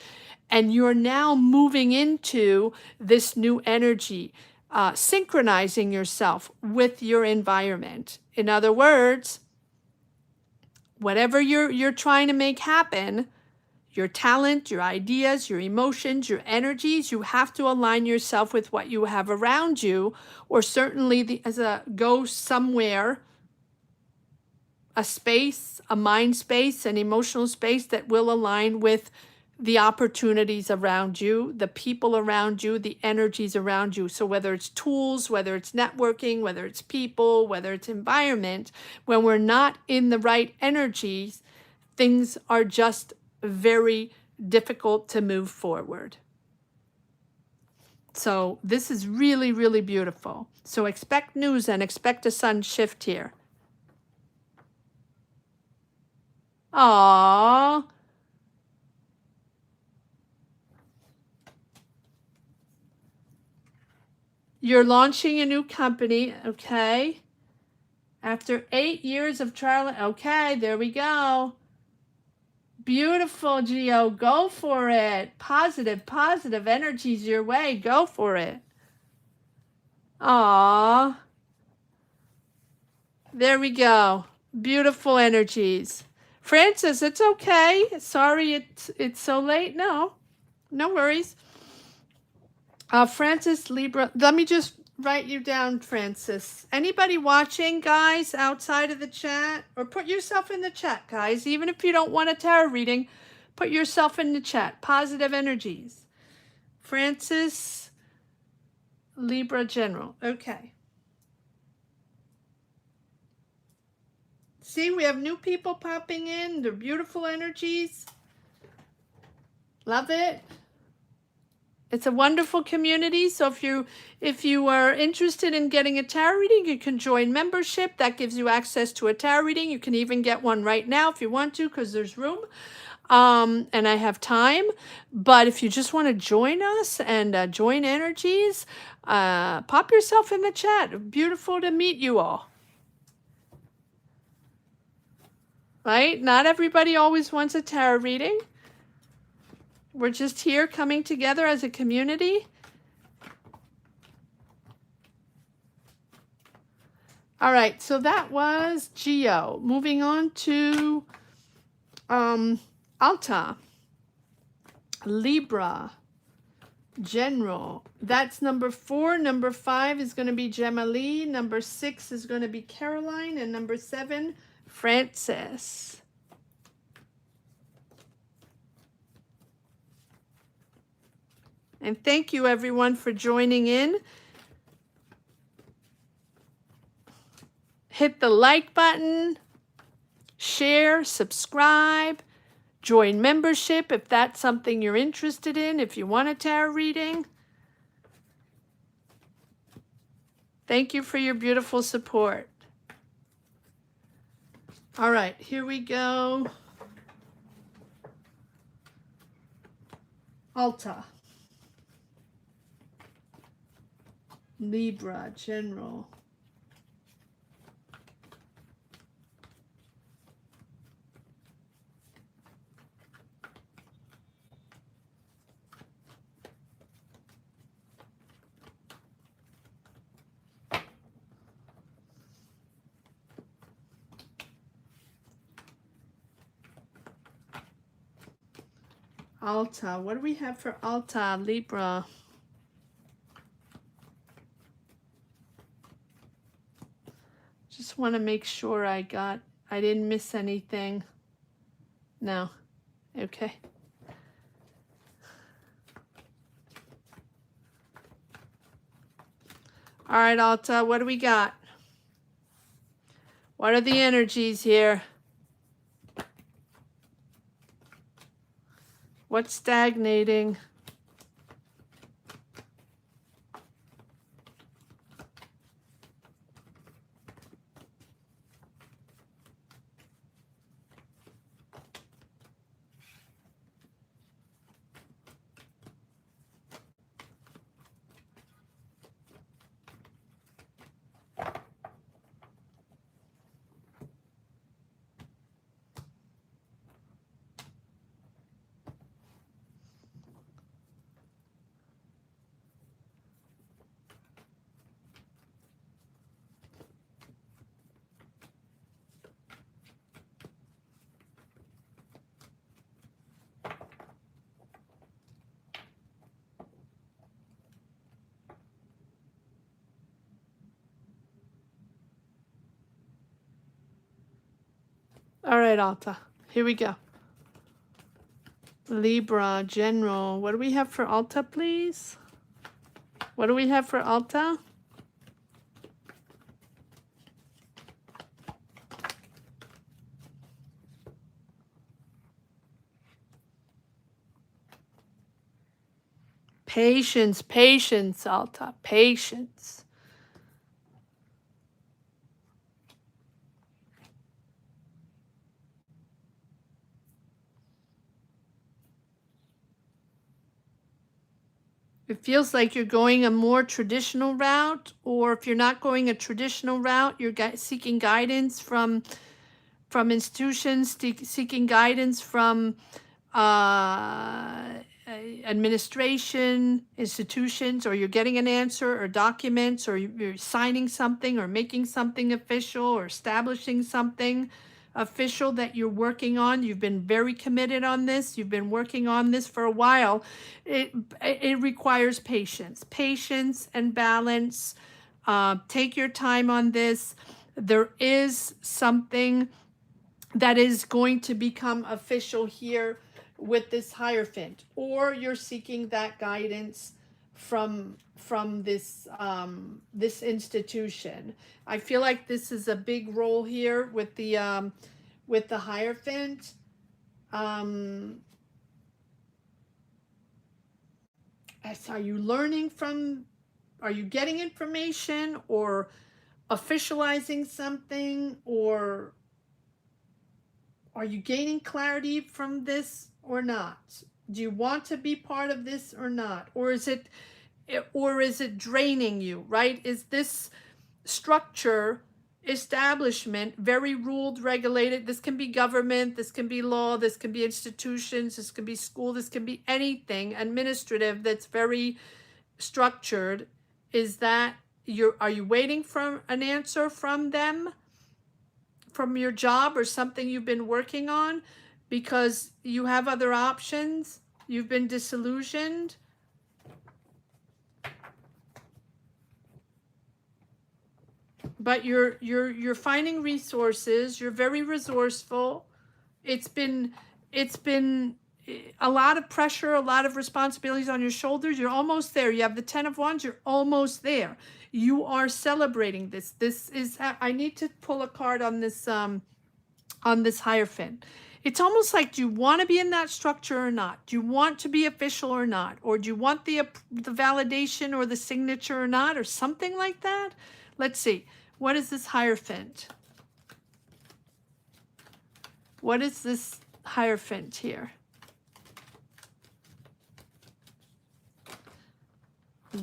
And you're now moving into this new energy, synchronizing yourself with your environment. In other words, whatever you're trying to make happen, your talent, your ideas, your emotions, your energies, you have to align yourself with what you have around you, or certainly go somewhere, a space, a mind space, an emotional space that will align with the opportunities around you, the people around you, the energies around you. So whether it's tools, whether it's networking, whether it's people, whether it's environment, when we're not in the right energies, things are just very difficult to move forward. So this is really, really beautiful. So expect news and expect a sun shift here. Aww. You're launching a new company, okay? After 8 years of trial, okay, there we go. Beautiful, Geo. Go for it. Positive energies your way. Go for it. Aww. There we go. Beautiful energies. Francis, it's okay. Sorry it's so late. No worries. Francis Libra, let me just write you down, Francis. Anybody watching, guys, outside of the chat? Or put yourself in the chat, guys. Even if you don't want a tarot reading, put yourself in the chat. Positive energies. Francis Libra General. Okay. See, we have new people popping in. They're beautiful energies. Love it. It's a wonderful community. So if you are interested in getting a tarot reading, you can join membership. That gives you access to a tarot reading. You can even get one right now if you want to, because there's room. and I have time. But if you just want to join us and join energies, pop yourself in the chat. Beautiful to meet you all. Right? Not everybody always wants a tarot reading. We're just here coming together as a community. All right, so that was Geo. Moving on to Alta, Libra, General. That's number 4. Number 5 is going to be Gemma Lee. Number 6 is going to be Caroline. And number 7, Francis. And thank you, everyone, for joining in. Hit the like button, share, subscribe, join membership if that's something you're interested in, if you want a tarot reading. Thank you for your beautiful support. All right, here we go. Alta, Libra, General. Alta, what do we have for Alta, Libra? Just want to make sure I didn't miss anything. No. Okay. All right, Alta, what do we got? What are the energies here? What's stagnating? All right, Alta, here we go. Libra, General. What do we have for Alta, please? What do we have for Alta? Patience, patience, Alta, patience. It feels like you're going a more traditional route, or if you're not going a traditional route, you're seeking guidance from institutions, seeking guidance from administration, institutions, or you're getting an answer or documents, or you're signing something or making something official or establishing something official that you're working on. You've been very committed on this. You've been working on this for a while. It requires patience and balance. Take your time on this. There is something that is going to become official here with this Hierophant, or you're seeking that guidance from this this institution. I feel like this is a big role here with the Hierophant. Are you learning from? Are you getting information or officializing something, or Are you gaining clarity from this or not? Do you want to be part of this or not? Or is it draining you, right? Is this structure, establishment, very ruled, regulated? This can be government, this can be law, this can be institutions, this can be school, this can be anything administrative that's very structured. Is that are you waiting for an answer from them, from your job or something you've been working on because you have other options? You've been disillusioned. But you're finding resources. You're very resourceful. It's been a lot of pressure, a lot of responsibilities on your shoulders. You're almost there. You have the 10 of Wands. You're almost there. You are celebrating this. This is, I need to pull a card on this Hierophant. It's almost like, do you want to be in that structure or not? Do you want to be official or not? Or do you want the validation or the signature or not? Or something like that? Let's see. What is this Hierophant? What is this Hierophant here?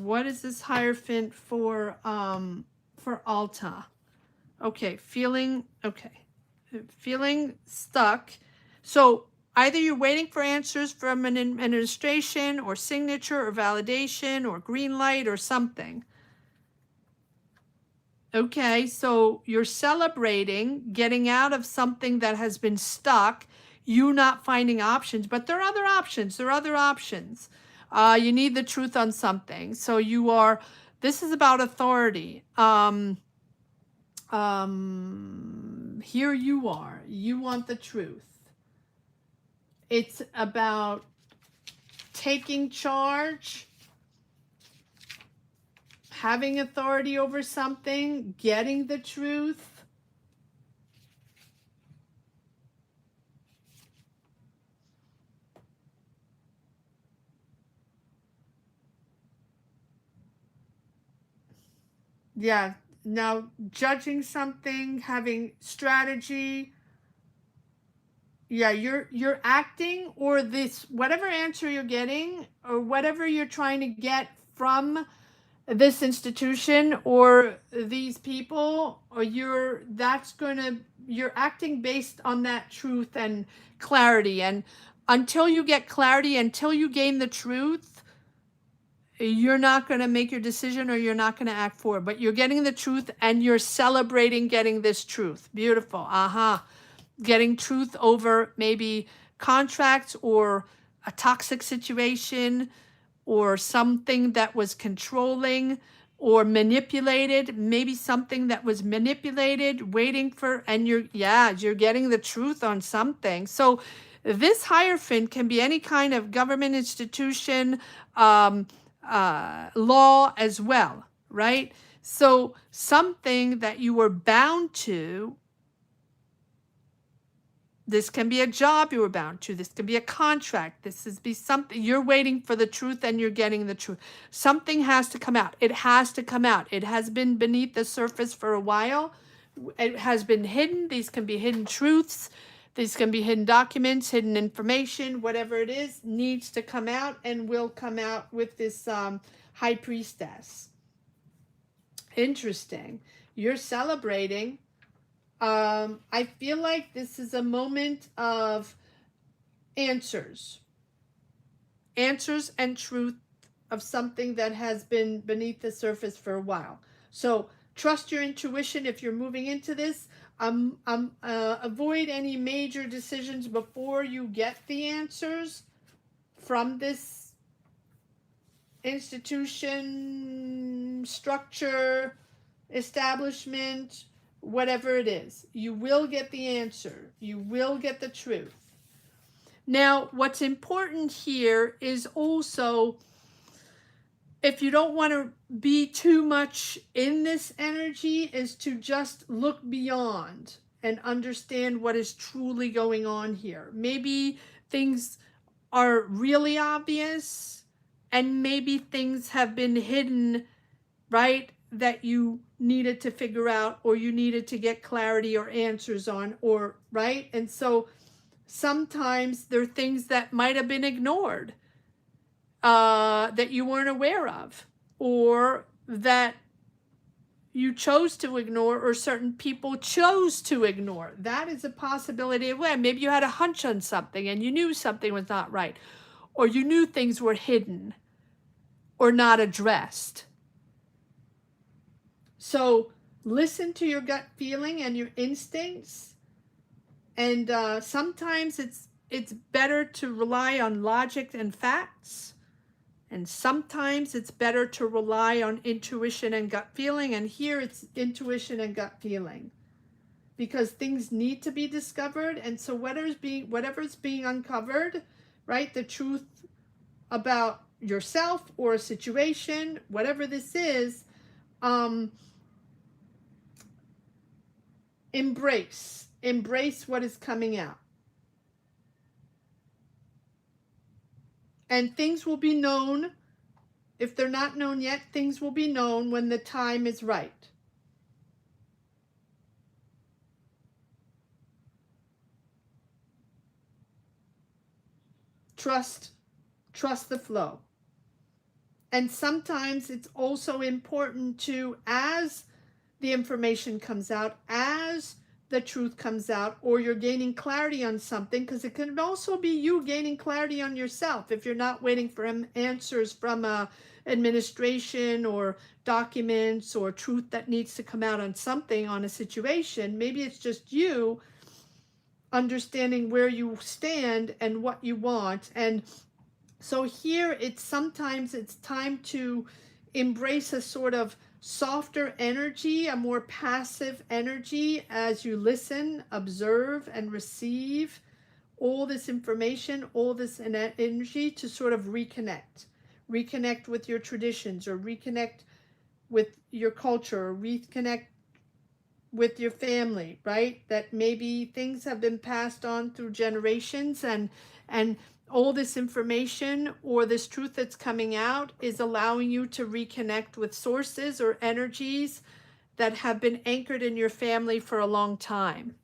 What is this Hierophant for Alta? Okay, feeling stuck. So either you're waiting for answers from an administration or signature or validation or green light or something. Okay, so you're celebrating getting out of something that has been stuck, you not finding options, but there are other options. There are other options. You need the truth on something. So you are, this is about authority. Here you are. You want the truth. It's about taking charge, having authority over something, getting the truth. Yeah, now judging something, having strategy. Yeah, you're acting, or this, whatever answer you're getting or whatever you're trying to get from this institution or these people, or you're acting based on that truth and clarity. And until you get clarity, until you gain the truth, you're not going to make your decision, or you're not going to act for it. But you're getting the truth and you're celebrating getting this truth. Beautiful. Getting truth over maybe contracts or a toxic situation or something that was controlling or manipulated, maybe something that was manipulated, waiting for, and you're getting the truth on something. So this Hierophant can be any kind of government institution, law as well, right? So something that you were bound to. This can be a job you were bound to. This can be a contract. This is be something you're waiting for the truth and you're getting the truth. Something has to come out. It has to come out. It has been beneath the surface for a while. It has been hidden. These can be hidden truths. These can be hidden documents, hidden information, whatever it is, needs to come out and will come out with this High Priestess. Interesting. You're celebrating. I feel like this is a moment of answers and truth of something that has been beneath the surface for a while. So trust your intuition if you're moving into this. Avoid any major decisions before you get the answers from this institution, structure, establishment, whatever it is. You will get the answer. You will get the truth. Now, what's important here is also, if you don't want to be too much in this energy, is to just look beyond and understand what is truly going on here. Maybe things are really obvious and maybe things have been hidden, right, that you needed to figure out or you needed to get clarity or answers on, or right. And so Sometimes there are things that might have been ignored, that you weren't aware of, or that you chose to ignore, or certain people chose to ignore. That is a possibility of when maybe you had a hunch on something and you knew something was not right, or you knew things were hidden or not addressed. So listen to your gut feeling and your instincts. And sometimes it's better to rely on logic and facts. And sometimes it's better to rely on intuition and gut feeling. And here it's intuition and gut feeling, because things need to be discovered. And so whatever's being uncovered, right? The truth about yourself or a situation, whatever this is, embrace what is coming out. And things will be known. If they're not known yet, things will be known when the time is right. Trust the flow. And sometimes it's also important to, as the information comes out, as the truth comes out, or you're gaining clarity on something, because it can also be you gaining clarity on yourself. If you're not waiting for answers from administration or documents or truth that needs to come out on something, on a situation, maybe it's just you understanding where you stand and what you want. And so here sometimes it's time to embrace a sort of softer energy, a more passive energy, as you listen, observe, and receive all this information, all this energy, to sort of reconnect with your traditions, or reconnect with your culture, or reconnect with your family, right? That maybe things have been passed on through generations, and all this information or this truth that's coming out is allowing you to reconnect with sources or energies that have been anchored in your family for a long time.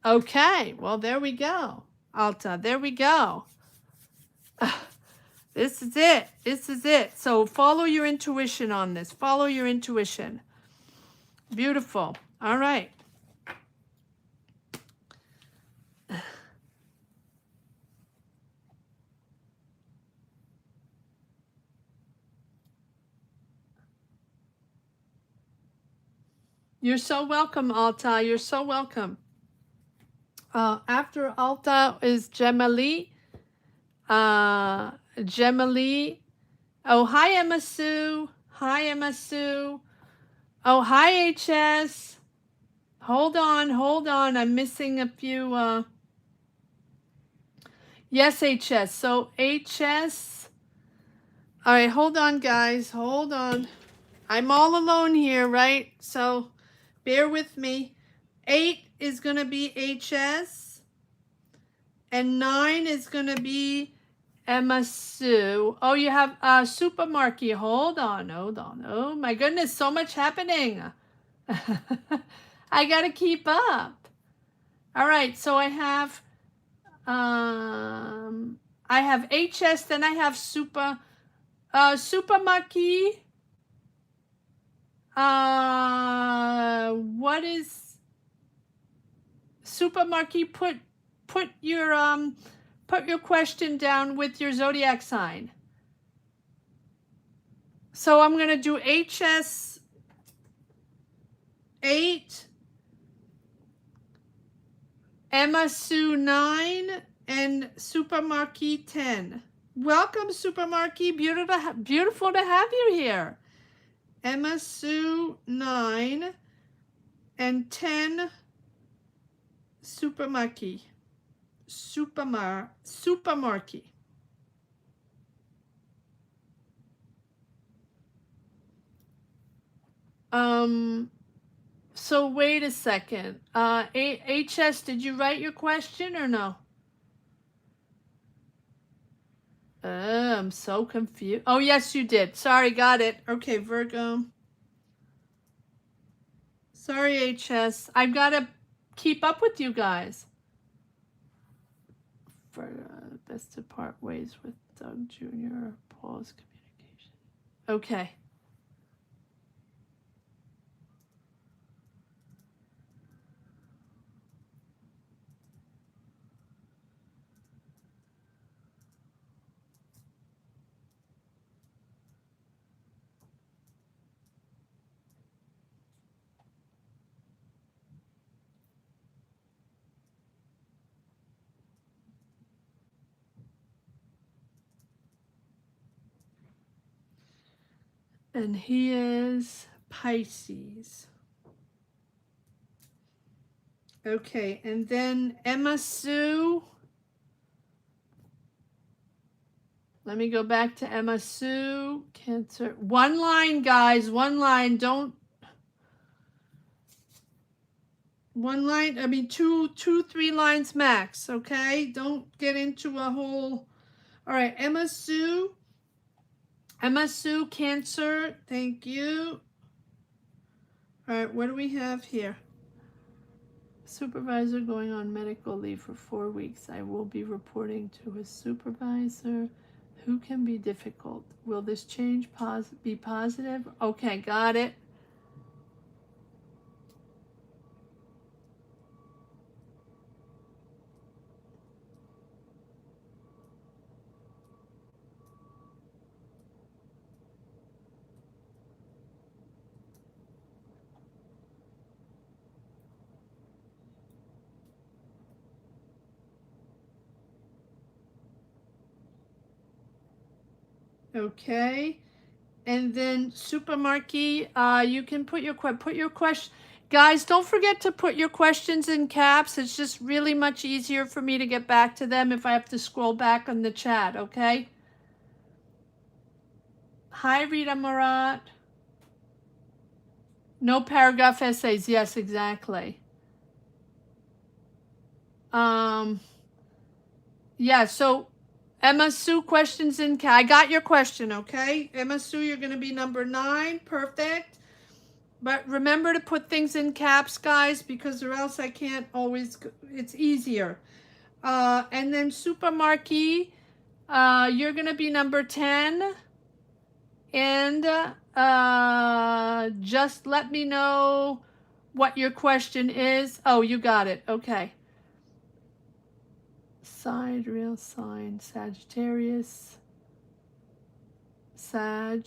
Okay, well, there we go, Alta. There we go. This is it. This is it. So follow your intuition on this. Follow your intuition. Beautiful. All right. You're so welcome, Alta. You're so welcome. After Alta is Gemali. Gemali. Oh, hi, Emma Sue. Hi, Emma Sue. Oh, hi, HS. Hold on. I'm missing a few. Yes, HS. So HS. All right, hold on, guys. Hold on. I'm all alone here, right? So bear with me. 8 is going to be HS. And 9 is going to be Emma Sue. Oh, you have Super Marky. Hold on. Oh, my goodness. So much happening. I got to keep up. All right. So I have HS. Then I have Super Marky. What is Super Marky? Put your question down with your zodiac sign. So I'm going to do HS 8, Emma Sue 9, and Super Marky 10. Welcome, Super Marky. Beautiful to have you here. Emma Sue 9 and 10, Super Marky. Super Marky. So wait a second. HS, did you write your question or no? I'm so confused. Oh, yes, you did. Sorry, got it. Okay, Virgo. Sorry, HS. I've got to keep up with you guys. For best to part ways with Doug Jr. Paul's communication. Okay. And he is Pisces. Okay, and then Emma Sue. Let me go back to Emma Sue. Cancer. One line, guys. One line. Don't. One line. I mean, two, 3 lines max. Okay. Don't get into a whole. All right. Emma Sue. Emma Sue, Cancer. Thank you. All right. What do we have here? Supervisor going on medical leave for 4 weeks. I will be reporting to his supervisor. Who can be difficult? Will this change be positive? Okay, got it. Okay. And then Supermarquee, you can put your question. Guys, don't forget to put your questions in caps. It's just really much easier for me to get back to them if I have to scroll back on the chat, okay? Hi, Rita Marat. No paragraph essays. Yes, exactly. Yeah, so Emma Sue, questions in I got your question, okay? Emma Sue, you're going to be number 9. Perfect. But remember to put things in caps, guys, because or else I can't always, it's easier. And then Super Marquee, you're going to be number 10. And just let me know what your question is. Oh, you got it. Okay. Sidereal sign, Sagittarius, Sag.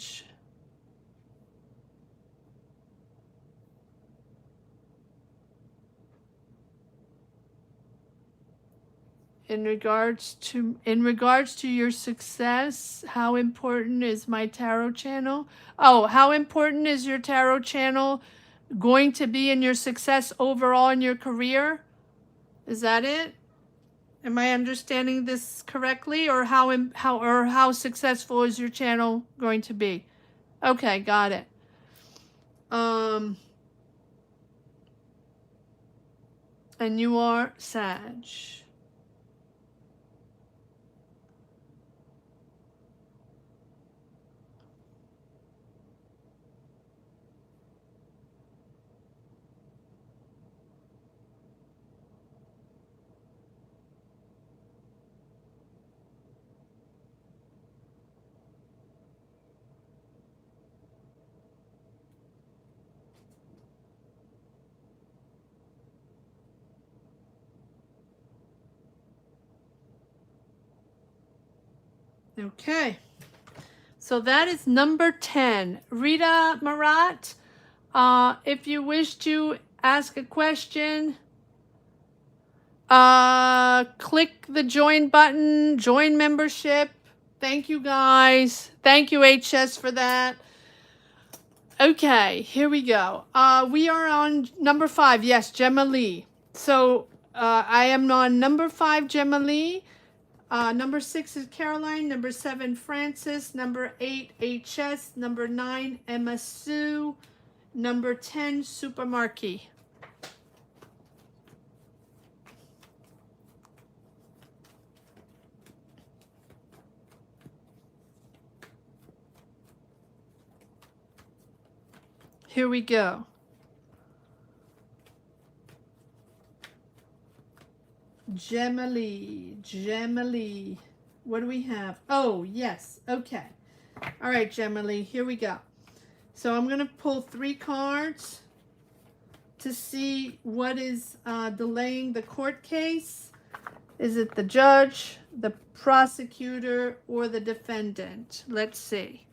In regards to your success, how important is my tarot channel? Oh, how important is your tarot channel going to be in your success overall in your career? Is that it? Am I understanding this correctly, or how successful is your channel going to be? Okay, got it. And you are Sag. Okay. So that is number 10. Rita Marat, if you wish to ask a question, click the join button, join membership. Thank you, guys. Thank you, HS, for that. Okay, here we go. We are on number 5. Yes, Gemma Lee. So I am on number 5, Gemma Lee. Number 6 is Caroline. Number 7, Francis. Number 8, HS. Number 9, Emma Sue. Number 10, Super Marquee. Here we go. Gemma-Lee. What do we have? Oh, yes. Okay. All right, Gemma-Lee, here we go. So I'm going to pull 3 cards to see what is delaying the court case. Is it the judge, the prosecutor, or the defendant? Let's see.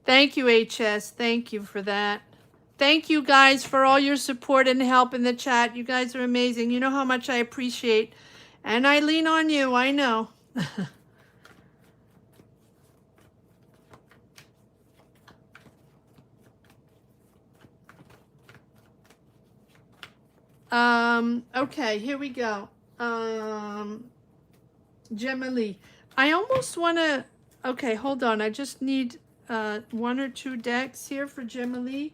Thank you, HS. Thank you for that. Thank you guys for all your support and help in the chat. You guys are amazing. You know how much I appreciate. And I lean on you, I know. Okay, here we go. Gemma-Lee. I almost want to, okay, hold on. I just need 1 or 2 decks here for Gemma-Lee.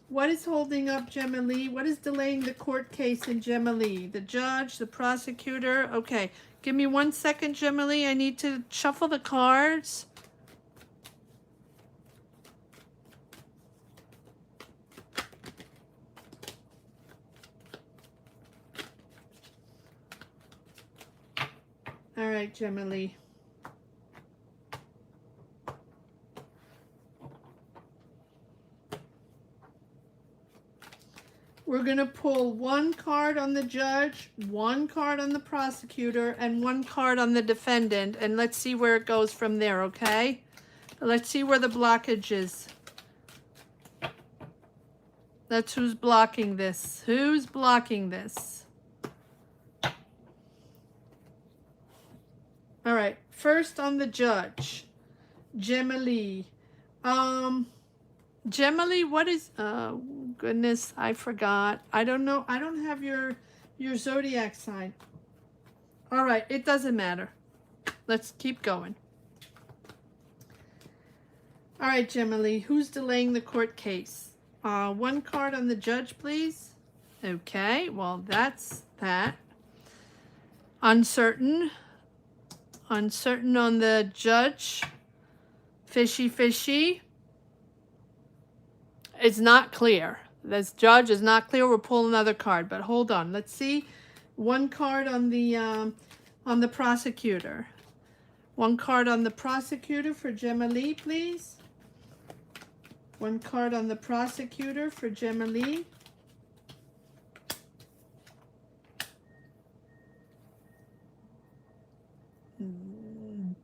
What is holding up Gemma-Lee? What is delaying the court case in Gemma-Lee? The judge, the prosecutor? Okay, give me 1 second, Gemma-Lee. I need to shuffle the cards. All right, Gemma-Lee. We're going to pull 1 card on the judge, 1 card on the prosecutor, and 1 card on the defendant. And let's see where it goes from there, okay? Let's see where the blockage is. That's who's blocking this. Who's blocking this? All right, first on the judge, Gemma-Lee. Gemma-Lee, what is, oh goodness, I forgot. I don't know, I don't have your zodiac sign. All right, it doesn't matter. Let's keep going. All right, Gemma-Lee, who's delaying the court case? 1 card on the judge, please. Okay, well, that's that. Uncertain. Uncertain on the judge. Fishy, fishy. It's not clear. This judge is not clear. We'll pull another card, but hold on. Let's see. 1 card on the prosecutor. 1 card on the prosecutor for Gemma-Lee, please. 1 card on the prosecutor for Gemma-Lee.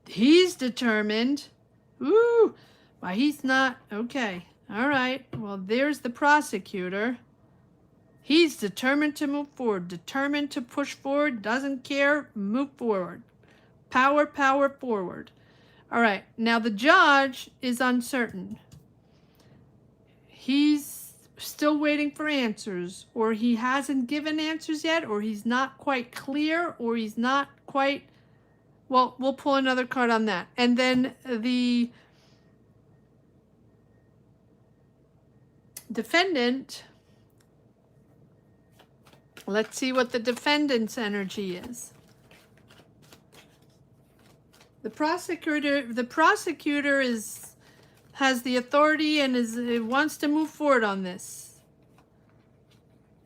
He's determined. Ooh, well, he's not. Okay. All right. Well, there's the prosecutor. He's determined to move forward, determined to push forward, doesn't care, move forward. Power, power forward. All right. Now the judge is uncertain. He's still waiting for answers, or he hasn't given answers yet, or he's not quite clear, or he's not quite. Well, we'll pull another card on that. And then the defendant, let's see what the defendant's energy is. The prosecutor has the authority and wants to move forward on this.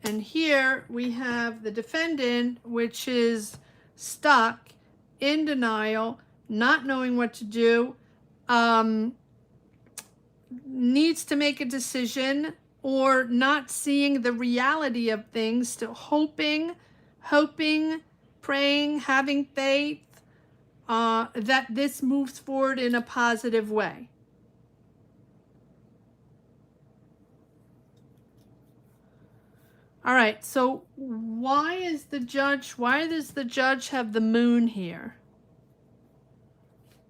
And here we have the defendant, which is stuck, in denial, not knowing what to do, needs to make a decision, or not seeing the reality of things, still hoping, praying, having faith that this moves forward in a positive way. All right, so why does the judge have the moon here?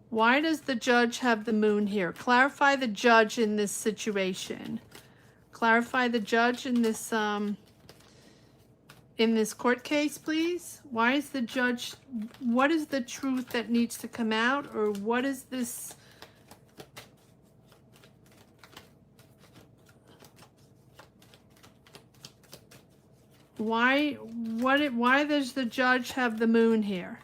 Why does the judge have the moon here? Clarify the judge in this situation. Clarify the judge in this court case, please. Why is the judge, what is the truth that needs to come out, or what is this? Why does the judge have the moon here?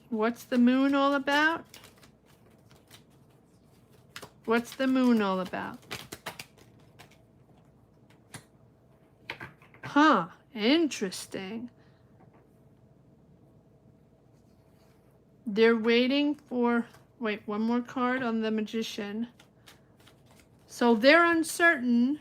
What's the moon all about? What's the moon all about? Huh, interesting. They're waiting for, wait, one more card on the Magician. So they're uncertain.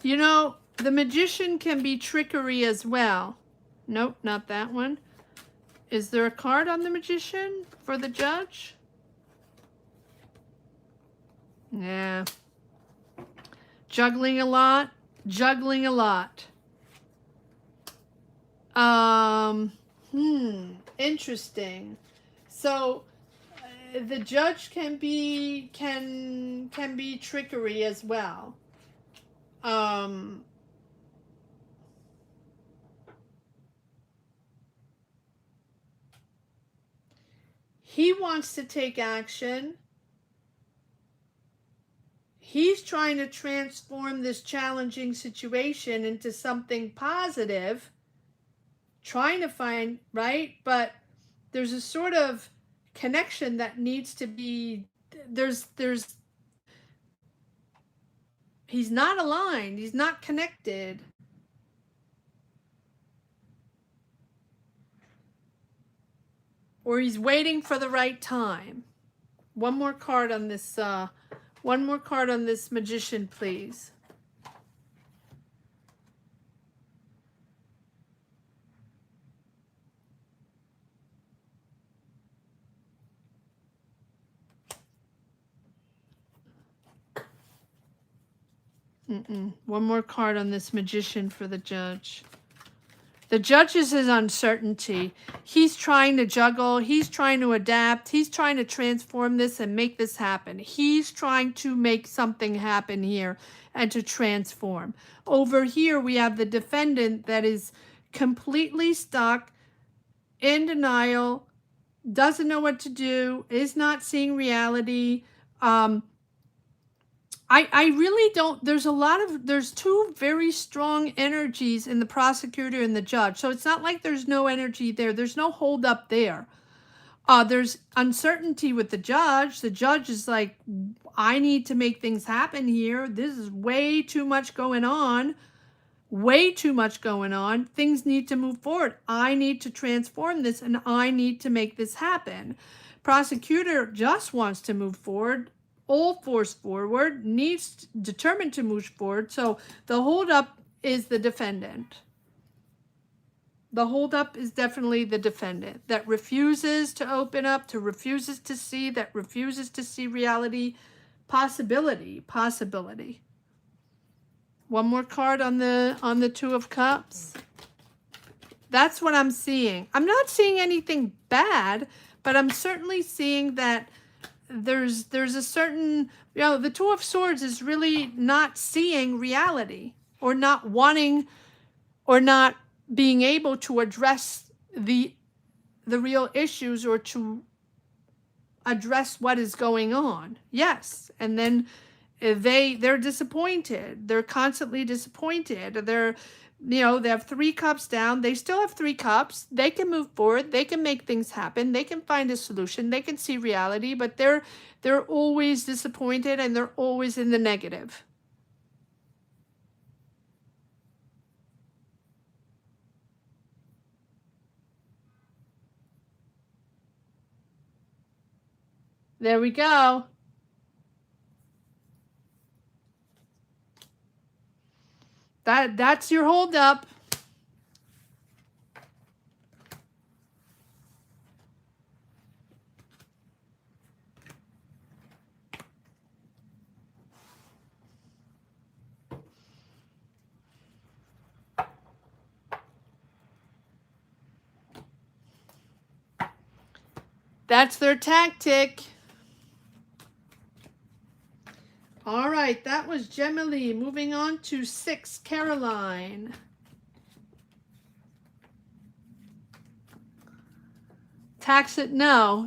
You know, the Magician can be trickery as well. Nope, not that one. Is there a card on the Magician for the judge? Yeah. Juggling a lot. Juggling a lot. Interesting. So the judge can be trickery as well. He wants to take action. He's trying to transform this challenging situation into something positive, trying to find, right? But there's a sort of connection that needs to be, he's not aligned, he's not connected. Or he's waiting for the right time. One more card on this Magician, please. One more card on this Magician for the judge. The judge is his uncertainty. He's trying to juggle. He's trying to adapt. He's trying to transform this and make this happen. He's trying to make something happen here and to transform. Over here, we have the defendant that is completely stuck, in denial, doesn't know what to do, is not seeing reality. I really don't, there's two very strong energies in the prosecutor and the judge. So it's not like there's no energy there. There's no hold up there. There's uncertainty with the judge. The judge is like, I need to make things happen here. This is way too much going on. Way too much going on. Things need to move forward. I need to transform this and I need to make this happen. Prosecutor just wants to move forward. All force forward, needs determined to move forward. So the holdup is the defendant. The holdup is definitely the defendant that refuses to open up, to refuses to see, that refuses to see reality. Possibility. One more card on the Two of Cups. That's what I'm seeing. I'm not seeing anything bad, but I'm certainly seeing that there's a certain, the Two of Swords is really not seeing reality, or not wanting, or not being able to address the real issues, or to address what is going on. Yes. And then they're disappointed. They're constantly disappointed. They have 3 cups down. They still have 3 cups. They can move forward. They can make things happen. They can find a solution. They can see reality, but they're always disappointed and they're always in the negative. There we go. That's your holdup. That's their tactic. All right, that was Gemma Lee. Moving on to 6, Caroline. Tax it? No,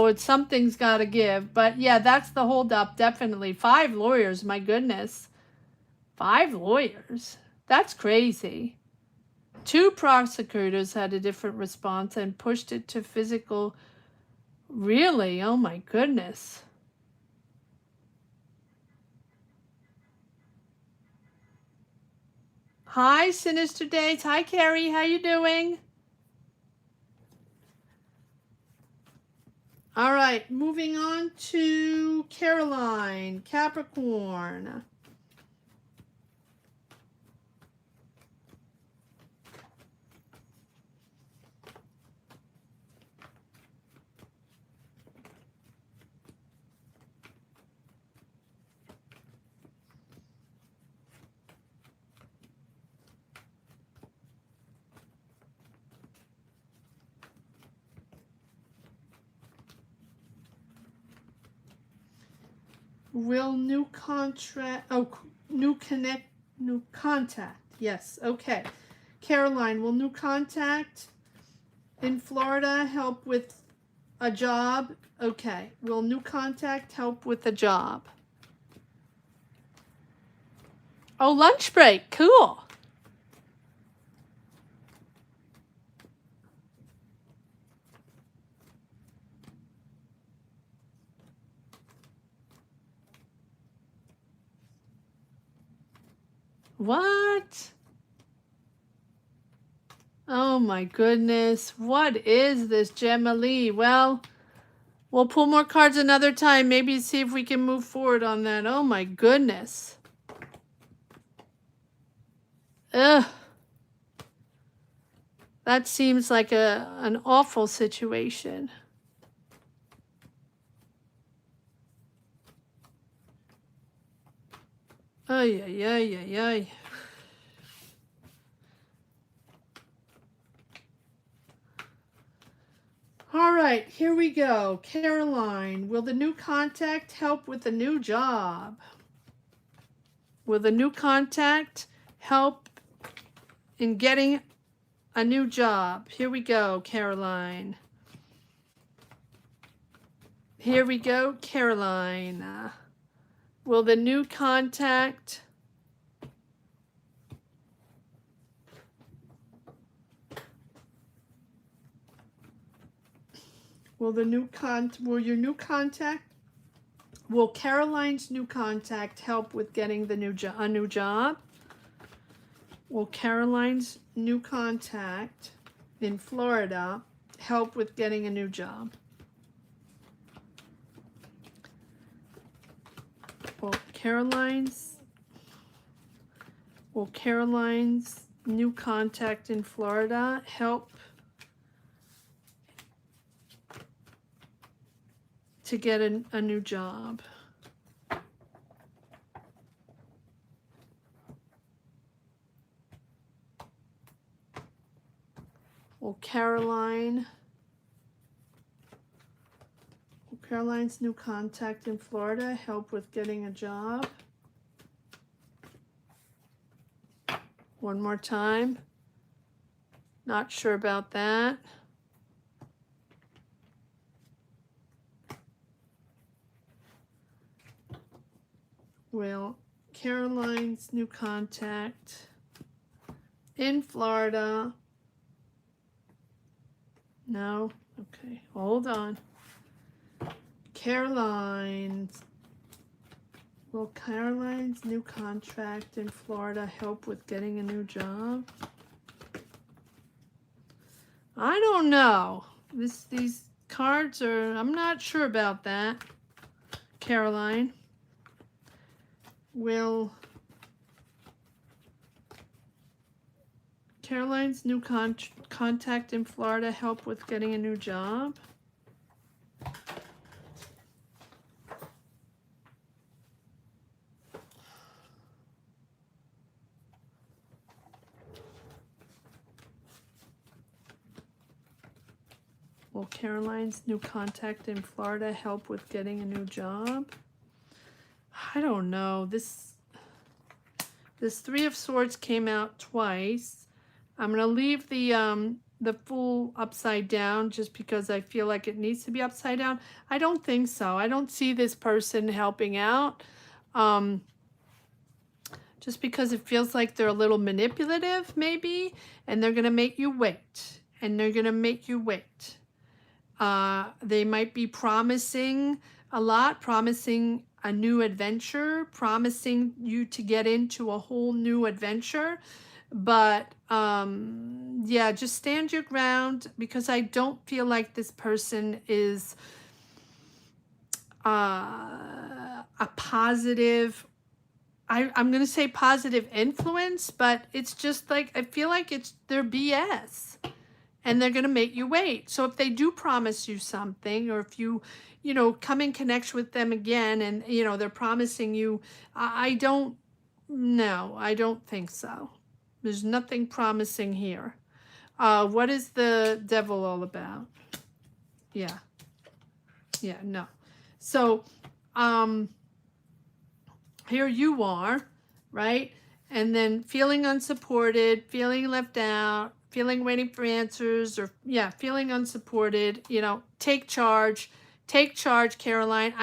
it's something's got to give. But yeah, that's the holdup, definitely. 5 lawyers, my goodness. 5 lawyers? That's crazy. 2 prosecutors had a different response and pushed it to physical. Really? Oh my goodness. Hi, Sinister Days. Hi, Carrie. How you doing? All right, moving on to Caroline, Capricorn. Will new contract, new contact. Yes, okay. Caroline, will new contact in Florida help with a job? Okay. Will new contact help with a job? Oh, lunch break. Cool. What? Oh my goodness. What is this, Gemma Lee? Well, we'll pull more cards another time. Maybe see if we can move forward on that. Oh my goodness. Ugh. That seems like an awful situation. Ay, ay, ay, ay, ay. All right, here we go. Caroline, will the new contact help with the new job? Will the new contact help in getting a new job? Here we go, Caroline. Here we go, Caroline. Will the new contact will your new contact, will Caroline's new contact help with getting the a new job? Will Caroline's new contact in Florida help with getting a new job? Will Caroline's new contact in Florida help to get a new job? Will Caroline's new contact in Florida help with getting a job? One more time. Not sure about that. Will Caroline's new contact in Florida? No? Okay, hold on. Will Caroline's new contract in Florida help with getting a new job? I don't know. These cards are, I'm not sure about that. Caroline. Will Caroline's new contact in Florida help with getting a new job? Will Caroline's new contact in Florida help with getting a new job? I don't know. This Three of Swords came out twice. I'm going to leave the Fool upside down just because I feel like it needs to be upside down. I don't think so. I don't see this person helping out. Just because it feels like they're a little manipulative, maybe, and they're going to make you wait. And they're going to make you wait. They might be promising a lot, promising a new adventure, promising you to get into a whole new adventure. But yeah, just stand your ground, because I don't feel like this person is a positive, I'm going to say positive influence, but it's just like, I feel like it's their BS. And they're going to make you wait. So if they do promise you something, or if you come in connection with them again and, they're promising you, I don't think so. There's nothing promising here. What is the Devil all about? Yeah, no. So, here you are, right? And then feeling unsupported, feeling left out, feeling waiting for answers, or feeling unsupported. Take charge, Caroline.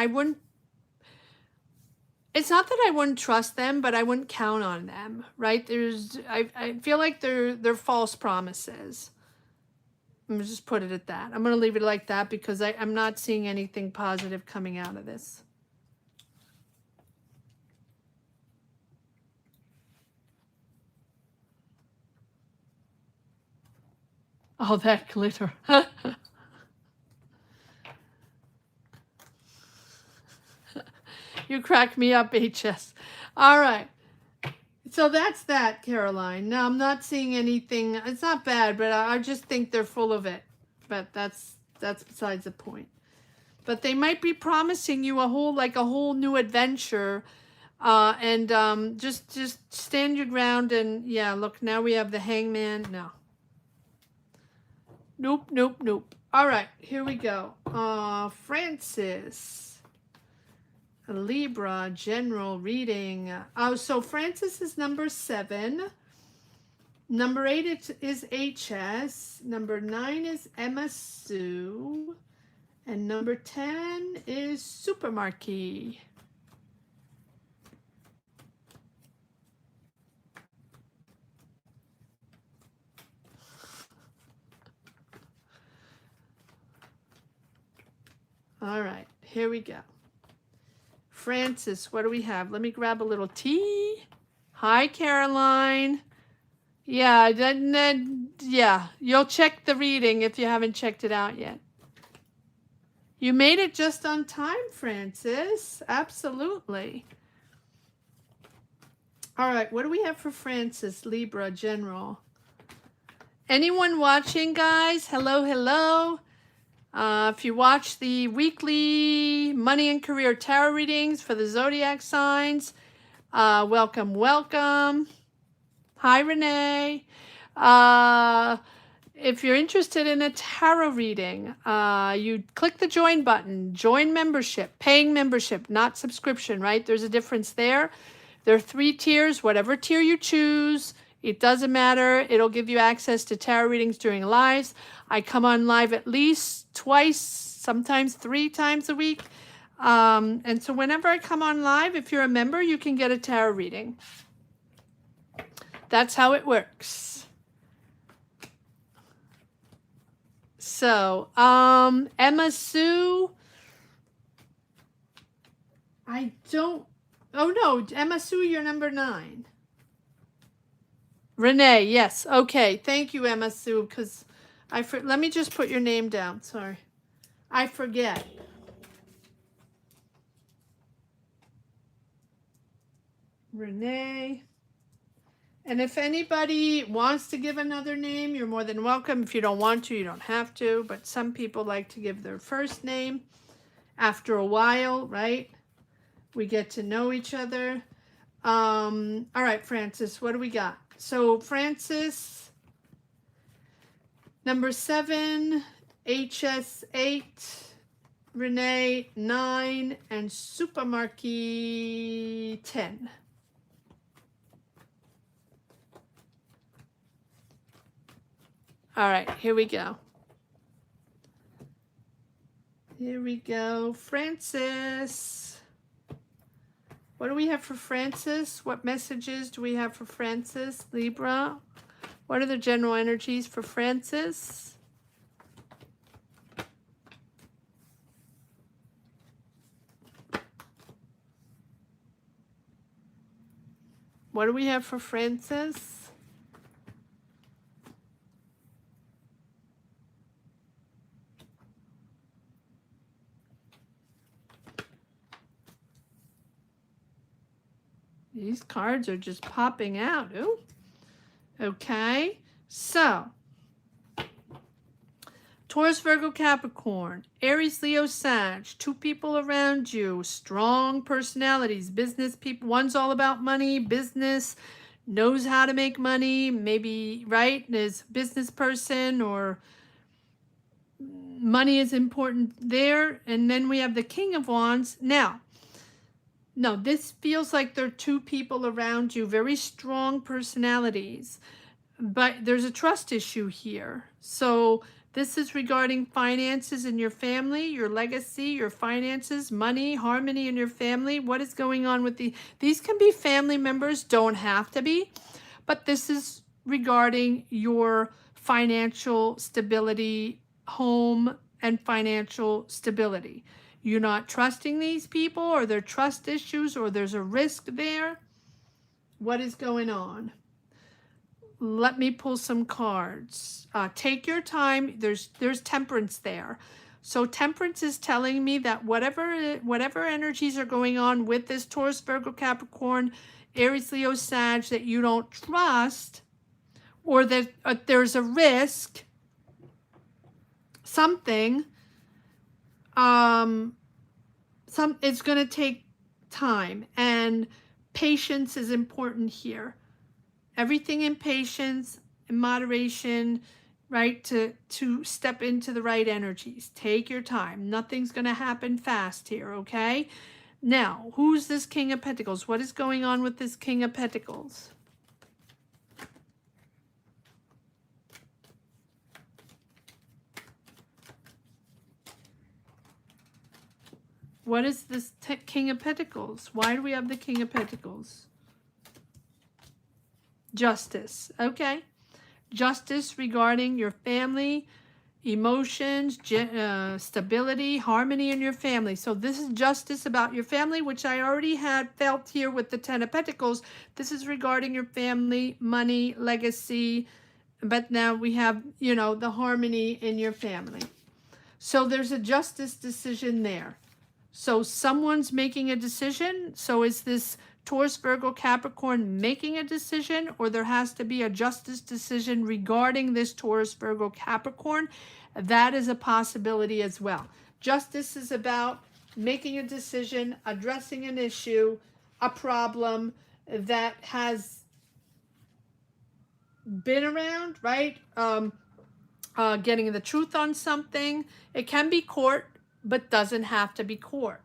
It's not that I wouldn't trust them, but I wouldn't count on them, right? I feel like they're false promises. I'm gonna just put it at that. I'm gonna leave it like that, because I'm not seeing anything positive coming out of this. Oh, that glitter. You crack me up, HS. All right. So that's that, Caroline. No, I'm not seeing anything. It's not bad, but I just think they're full of it. But that's besides the point. But they might be promising you a whole new adventure. And just stand your ground. And yeah, look, now we have the Hangman. No. Nope. All right, here we go. Francis, Libra, general reading. So Francis is number 7. Number 8 is HS. Number 9 is Emma Sue. And number 10 is Super Marquis. All right, here we go. Francis, what do we have? Let me grab a little tea. Hi, Caroline. Yeah, yeah, you'll check the reading if you haven't checked it out yet. You made it just on time, Francis. Absolutely. All right, what do we have for Francis, Libra, general? Anyone watching, guys? Hello. If you watch the weekly money and career tarot readings for the zodiac signs, welcome. Hi, Renee. If you're interested in a tarot reading, you click the join button, join membership, paying membership, not subscription, right? There's a difference there. There are 3 tiers, whatever tier you choose. It doesn't matter. It'll give you access to tarot readings during lives. I come on live at least twice, sometimes 3 times a week. And so whenever I come on live, if you're a member, you can get a tarot reading. That's how it works. So, Emma Sue, oh no, Emma Sue, you're number 9. Renee, yes. Okay. Thank you, Emma Sue, because let me just put your name down. Sorry. I forget. Renee. And if anybody wants to give another name, you're more than welcome. If you don't want to, you don't have to. But some people like to give their first name. After a while, right? We get to know each other. All right, Francis, what do we got? So Francis, number 7 HS8, Renee 9, and Supermarquee 10. All right, here we go. Here we go. Francis. What do we have for Francis? What messages do we have for Francis? Libra. What are the general energies for Francis? What do we have for Francis? These cards are just popping out. Ooh. Okay, so Taurus, Virgo, Capricorn, Aries, Leo, Sag, 2 people around you, strong personalities, business people. One's all about money, business, knows how to make money, maybe, right, is a business person, or money is important there. And then we have the King of Wands. Now, no, this feels like there are 2 people around you, very strong personalities, but there's a trust issue here. So this is regarding finances in your family, your legacy, your finances, money, harmony in your family. What is going on with these can be family members, don't have to be, but this is regarding your financial stability, home and financial stability. You're not trusting these people, or there are trust issues, or there's a risk there. What is going on? Let me pull some cards. Take your time. There's temperance there. So temperance is telling me that whatever energies are going on with this Taurus, Virgo, Capricorn, Aries, Leo, Sag that you don't trust, or that there's a risk, something, it's going to take time, and patience is important here. Everything in patience, in moderation, right? To step into the right energies. Take your time. Nothing's going to happen fast here, okay? Now, who's this King of Pentacles? What is going on with this King of Pentacles? What is this King of Pentacles? Why do we have the King of Pentacles? Justice. Okay. Justice regarding your family, emotions, stability, harmony in your family. So this is justice about your family, which I already had felt here with the 10 of Pentacles. This is regarding your family, money, legacy. But now we have, the harmony in your family. So there's a justice decision there. So someone's making a decision. So is this Taurus, Virgo, Capricorn making a decision, or there has to be a justice decision regarding this Taurus, Virgo, Capricorn? That is a possibility as well. Justice is about making a decision, addressing an issue, a problem that has been around, right? Getting the truth on something. It can be court, but doesn't have to be court.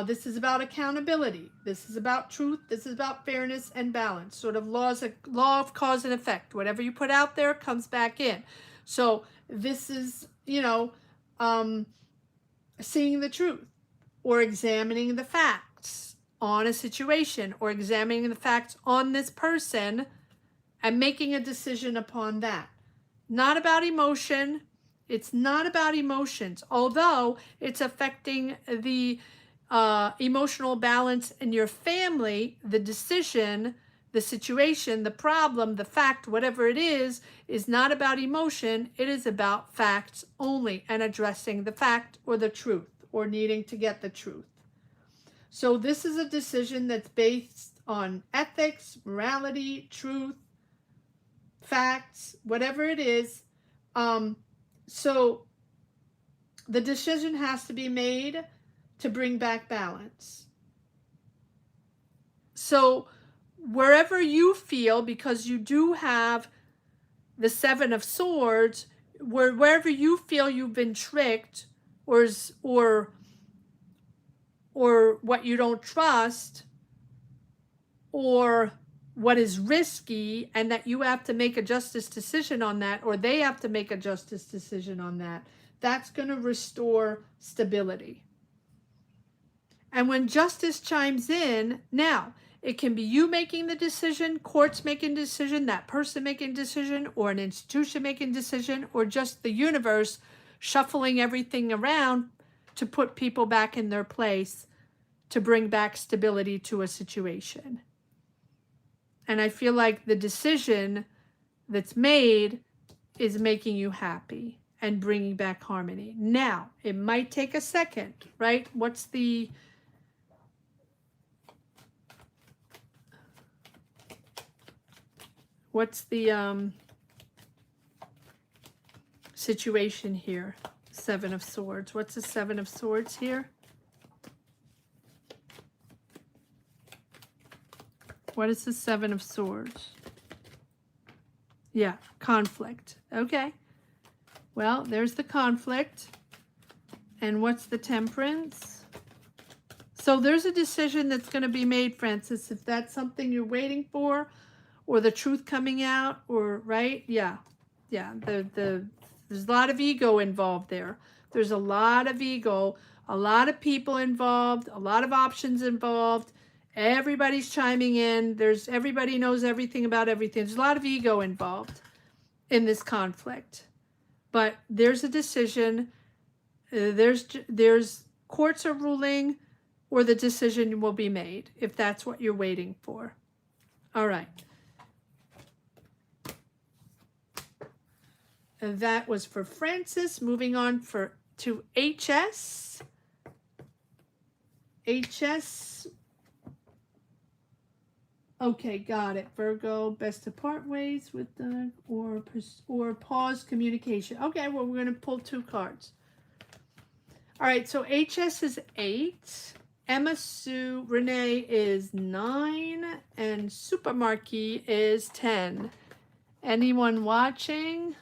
This is about accountability. This is about truth. This is about fairness and balance. Sort of law of cause and effect. Whatever you put out there comes back in. So this is, seeing the truth, or examining the facts on a situation, or examining the facts on this person and making a decision upon that. Not about emotion. It's not about emotions, although it's affecting the emotional balance in your family. The decision, the situation, the problem, the fact, whatever it is not about emotion. It is about facts only, and addressing the fact or the truth, or needing to get the truth. So this is a decision that's based on ethics, morality, truth, facts, whatever it is. So the decision has to be made to bring back balance. So wherever you feel, because you do have the 7 of Swords, wherever you feel you've been tricked, or what you don't trust, or what is risky, and that you have to make a justice decision on that, or they have to make a justice decision on that, that's going to restore stability. And when justice chimes in, now, it can be you making the decision, courts making a decision, that person making a decision, or an institution making a decision, or just the universe shuffling everything around to put people back in their place, to bring back stability to a situation. And I feel like the decision that's made is making you happy and bringing back harmony. Now, it might take a second, right? What's the situation here? Seven of Swords. What's the Seven of Swords here? What is the Seven of Swords? Yeah, conflict. Okay. Well, there's the conflict. And what's the Temperance? So there's a decision that's going to be made, Francis, if that's something you're waiting for, or the truth coming out, or, right? Yeah. Yeah. There's a lot of ego involved there. There's a lot of ego, a lot of people involved, a lot of options involved. Everybody's chiming in. Everybody knows everything about everything. There's a lot of ego involved in this conflict. But there's a decision. There's courts are ruling, or the decision will be made, if that's what you're waiting for. All right. And that was for Francis. Moving on to HS. HS. Okay, got it. Virgo, best to part ways with the or pause communication. Okay, well, we're going to pull 2 cards. All right, so HS is 8. Emma Sue Renee is 9. And Super Marquee is 10. Anyone watching?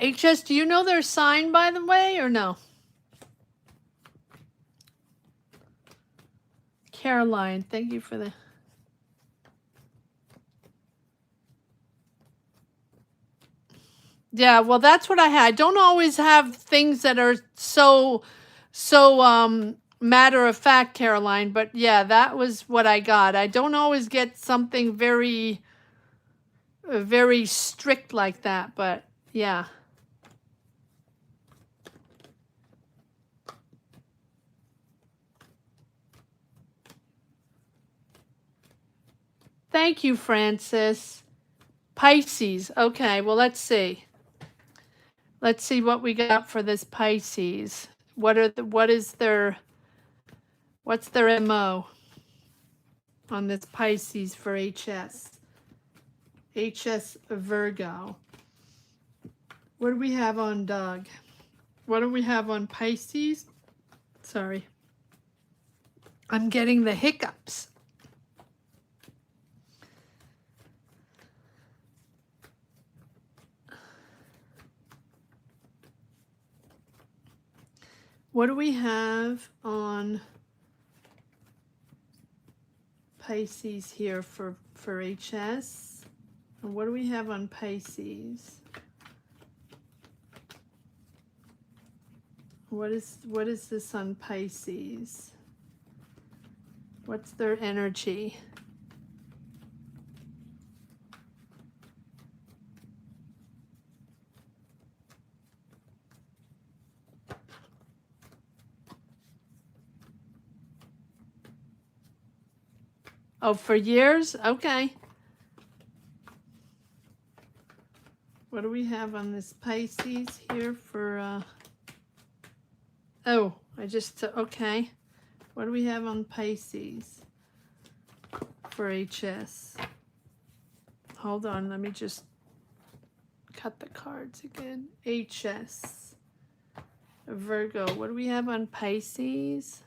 HS, do you know their sign, by the way, or no? Caroline, thank you for the... Yeah, well, that's what I had. I don't always have things that are so matter of fact, Caroline, but yeah, that was what I got. I don't always get something very strict like that, but yeah. Thank you, Francis. Pisces. Okay, well, let's see. Let's see what we got for this Pisces. What's their MO on this Pisces for HS? HS Virgo. What do we have on Doug? What do we have on Pisces? Sorry. I'm getting the hiccups. What do we have on Pisces here for HS? And what do we have on Pisces? What is this on Pisces? What's their energy? Oh, for years? Okay. What do we have on this Pisces here for, oh, okay. What do we have on Pisces for HS? Hold on, let me just cut the cards again. HS. Virgo, what do we have on Pisces?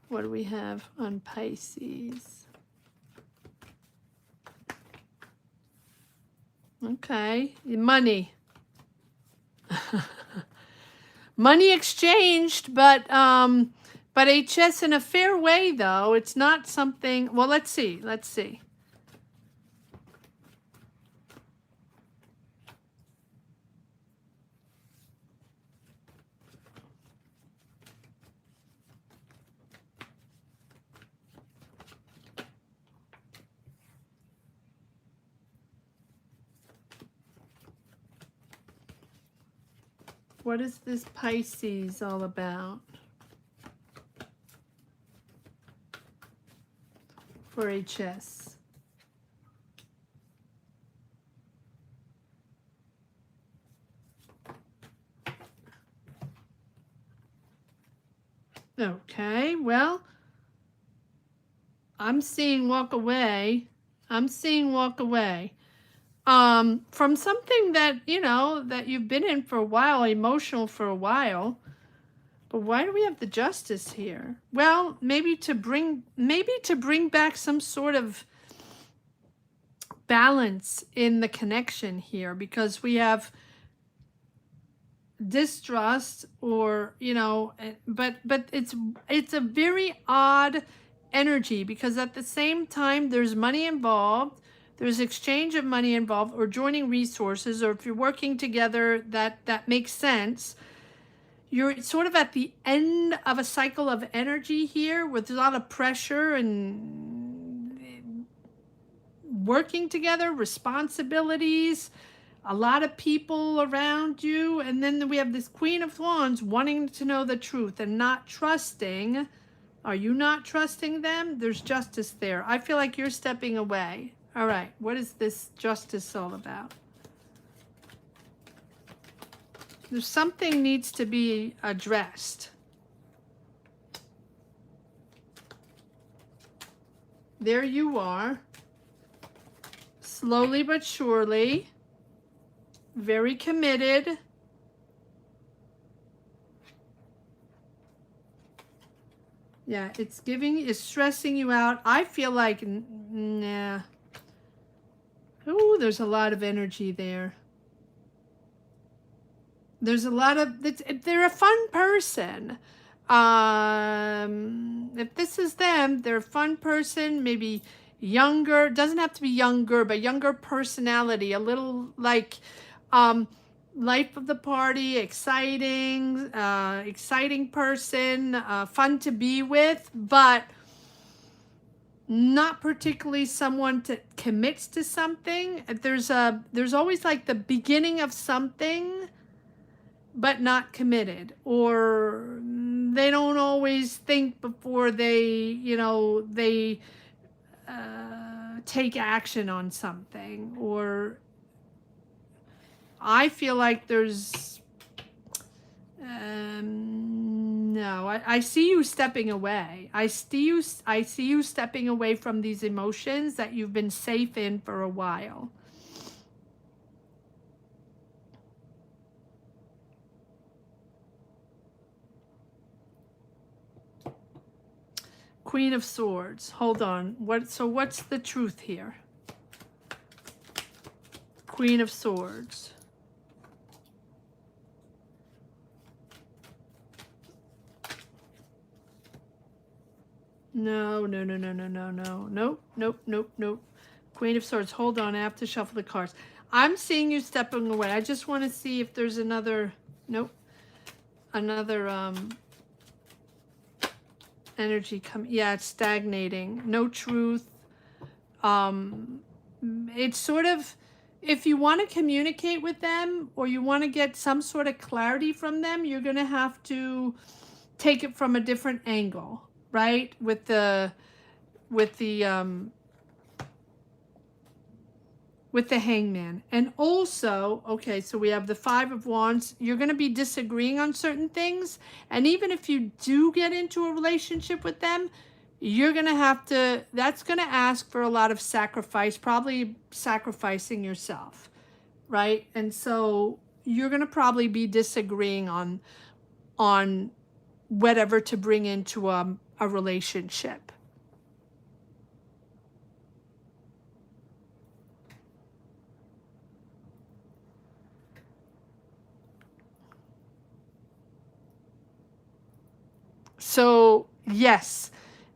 What do we have on Pisces? Okay, money. Money exchanged, but HS in a fair way though. It's not something, well, let's see. What is this Pisces all about? For HS. Okay, well, I'm seeing walk away. From something that, you know, that you've been in for a while, emotional for a while. But why do we have the Justice here? Well, maybe to bring back some sort of balance in the connection here, because we have distrust, or, you know, but it's a very odd energy, because at the same time there's money involved, there's exchange of money involved, or joining resources, or if you're working together, that makes sense. You're sort of at the end of a cycle of energy here, with a lot of pressure and working together, responsibilities, a lot of people around you. And then we have this Queen of Wands wanting to know the truth and not trusting. Are you not trusting them? There's Justice there. I feel like you're stepping away. All right, what is this Justice all about? There's something needs to be addressed. There you are. Slowly but surely. Very committed. Yeah, it's stressing you out. I feel like, nah. Ooh, there's a lot of energy there. There's a lot of, they're a fun person. If this is them, they're a fun person, maybe younger, doesn't have to be younger, but younger personality, a little like, life of the party, exciting person, fun to be with, but not particularly someone that commits to something. There's always like the beginning of something, but not committed, or they don't always think before they, you know, they take action on something. Or I feel like there's no, I see you stepping away. I see you stepping away from these emotions that you've been safe in for a while. Queen of Swords. Hold on. What's the truth here? Queen of Swords. No. Nope. Queen of Swords. Hold on. I have to shuffle the cards. I'm seeing you stepping away. I just want to see if there's another, nope, another energy coming. Yeah, it's stagnating. No truth. It's sort of, if you want to communicate with them, or you want to get some sort of clarity from them, you're going to have to take it from a different angle. right? With the Hangman. And also, okay, so we have the Five of Wands. You're going to be disagreeing on certain things. And even if you do get into a relationship with them, you're going to have to, that's going to ask for a lot of sacrifice, probably sacrificing yourself, right? And so you're going to probably be disagreeing on whatever to bring into a relationship. So yes,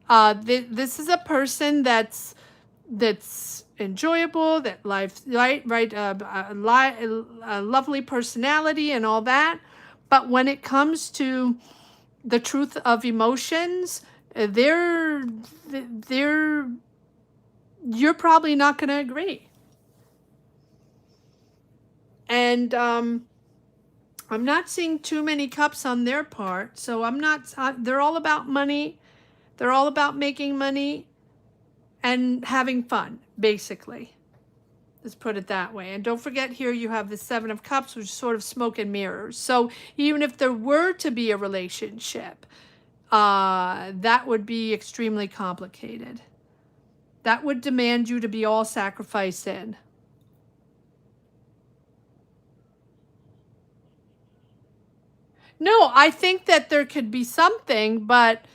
this is a person that's enjoyable, that life, right, a lovely personality and all that. But when it comes to the truth of emotions, they're you're probably not going to agree. And I'm not seeing too many cups on their part, so I'm not. They're all about money. They're all about making money and having fun, basically. Let's put it that way. And don't forget, here you have the Seven of Cups, which is sort of smoke and mirrors. So even if there were to be a relationship, that would be extremely complicated. That would demand you to be all sacrificed in. No, I think that there could be something, but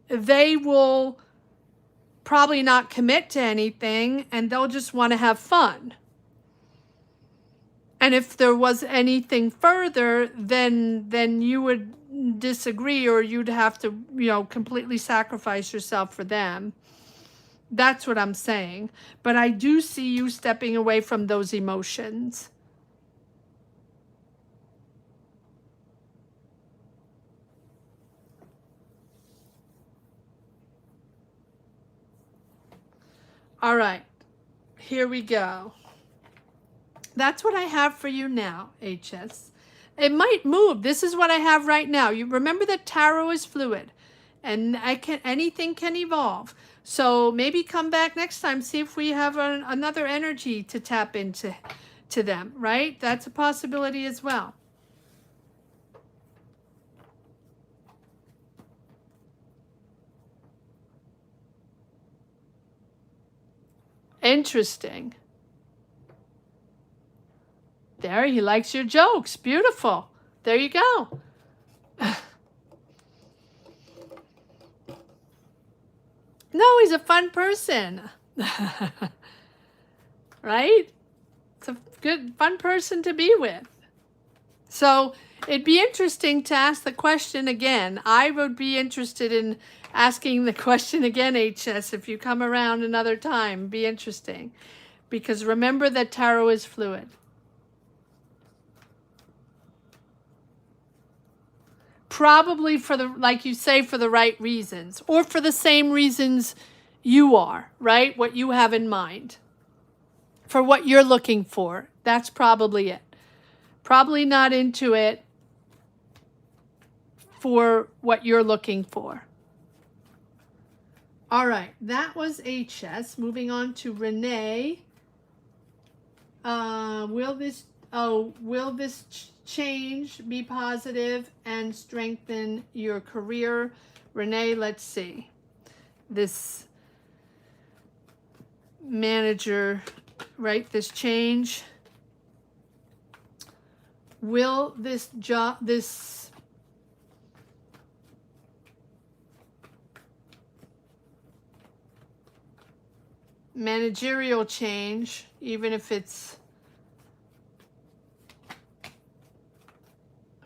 they will probably not commit to anything, and they'll just want to have fun. And if there was anything further, then you would disagree, or you'd have to, completely sacrifice yourself for them. That's what I'm saying. But I do see you stepping away from those emotions. All right, here we go. That's what I have for you now, HS. It might move. This is what I have right now. You remember that tarot is fluid, and anything can evolve. So maybe come back next time, see if we have another energy to tap into them, right? That's a possibility as well. Interesting. There, he likes your jokes. Beautiful. There you go. No, he's a fun person. Right? It's a good, fun person to be with. So it'd be interesting to ask the question again. I would be interested in asking the question again, HS, if you come around another time. Be interesting. Because remember that tarot is fluid. Probably for the, like you say, for the right reasons, or for the same reasons you are, right? What you have in mind. For what you're looking for. That's probably it. Probably not into it for what you're looking for. All right, that was HS. Moving on to Renee. Will this change be positive and strengthen your career? Renee, let's see. This manager, right? This change. Will this managerial change, even if it's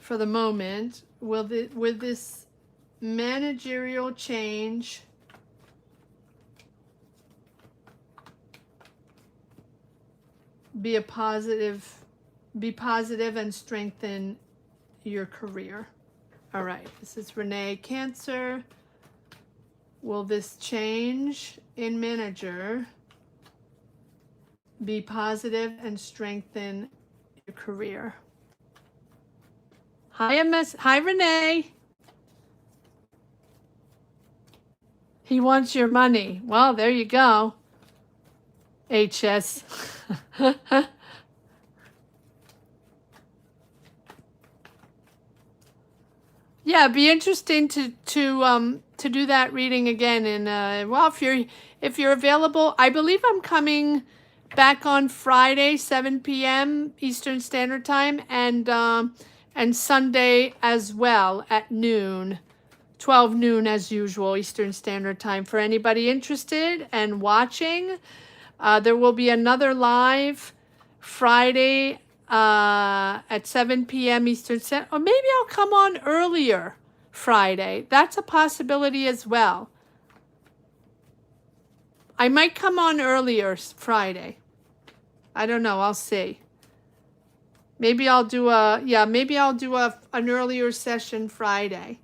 for the moment, will this managerial change be positive and strengthen your career? All right, this is Renee, Cancer. Will this change in manager be positive and strengthen your career? Hi, Renee. He wants your money. Well, there you go, HS. Yeah, it'd be interesting to do that reading again. And well, if you're available, I believe I'm coming back on Friday, 7 p.m. Eastern Standard Time, and Sunday as well at noon, 12 noon as usual Eastern Standard Time. For anybody interested and watching, there will be another live Friday at 7 p.m. Eastern Standard, or maybe I'll come on earlier Friday. That's a possibility as well. I might come on earlier Friday. I don't know. I'll see. Maybe I'll do an earlier session Friday,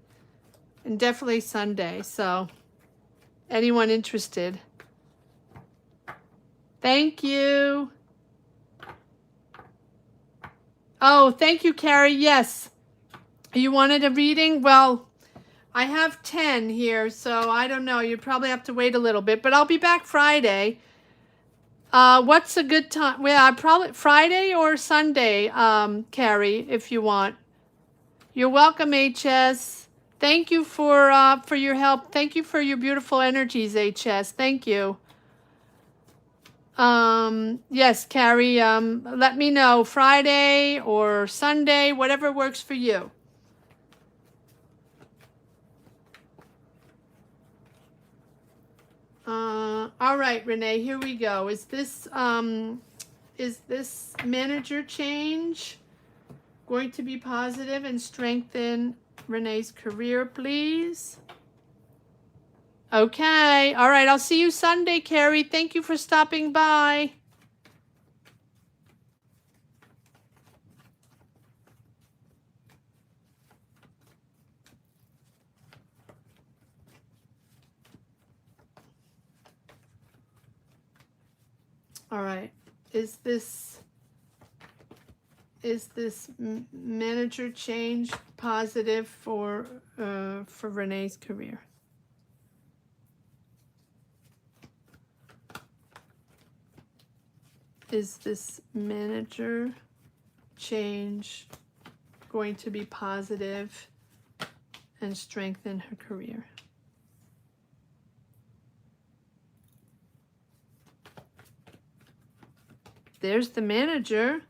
and definitely Sunday. So anyone interested? Thank you. Oh, thank you, Carrie. Yes. You wanted a reading? Well, I have 10 here, so I don't know. You probably have to wait a little bit, but I'll be back Friday. What's a good time? Well, probably Friday or Sunday, Carrie, if you want. You're welcome, HS. Thank you for your help. Thank you for your beautiful energies, HS. Thank you. Yes, Carrie, let me know Friday or Sunday, whatever works for you. All right, Renee, here we go. Is this manager change going to be positive and strengthen Renee's career, please? Okay. All right. I'll see you Sunday, Carrie. Thank you for stopping by. All right. Is this manager change positive for Renee's career? Is this manager change going to be positive and strengthen her career? There's the manager,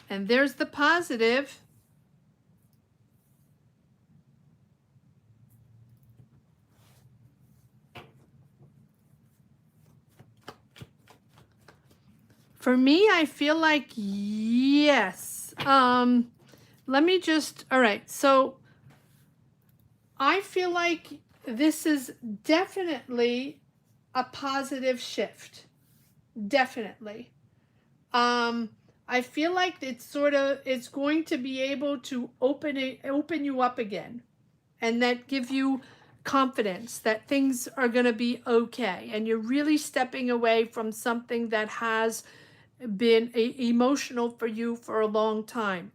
and there's the positive. For me, I feel like yes. Let me just, all right. So I feel like this is definitely a positive shift. Definitely. I feel like it's going to be able to open you up again, and that give you confidence that things are going to be okay, and you're really stepping away from something that has been emotional for you for a long time.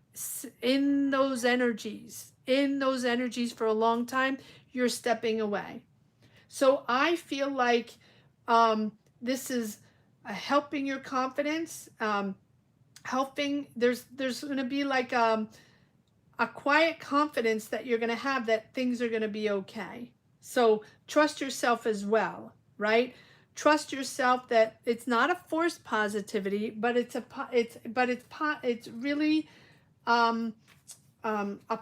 In those energies for a long time, you're stepping away. So I feel like this is helping your confidence, helping. There's going to be like a quiet confidence that you're going to have that things are going to be okay. So trust yourself as well, right? Trust yourself that it's not a forced positivity, but it's really a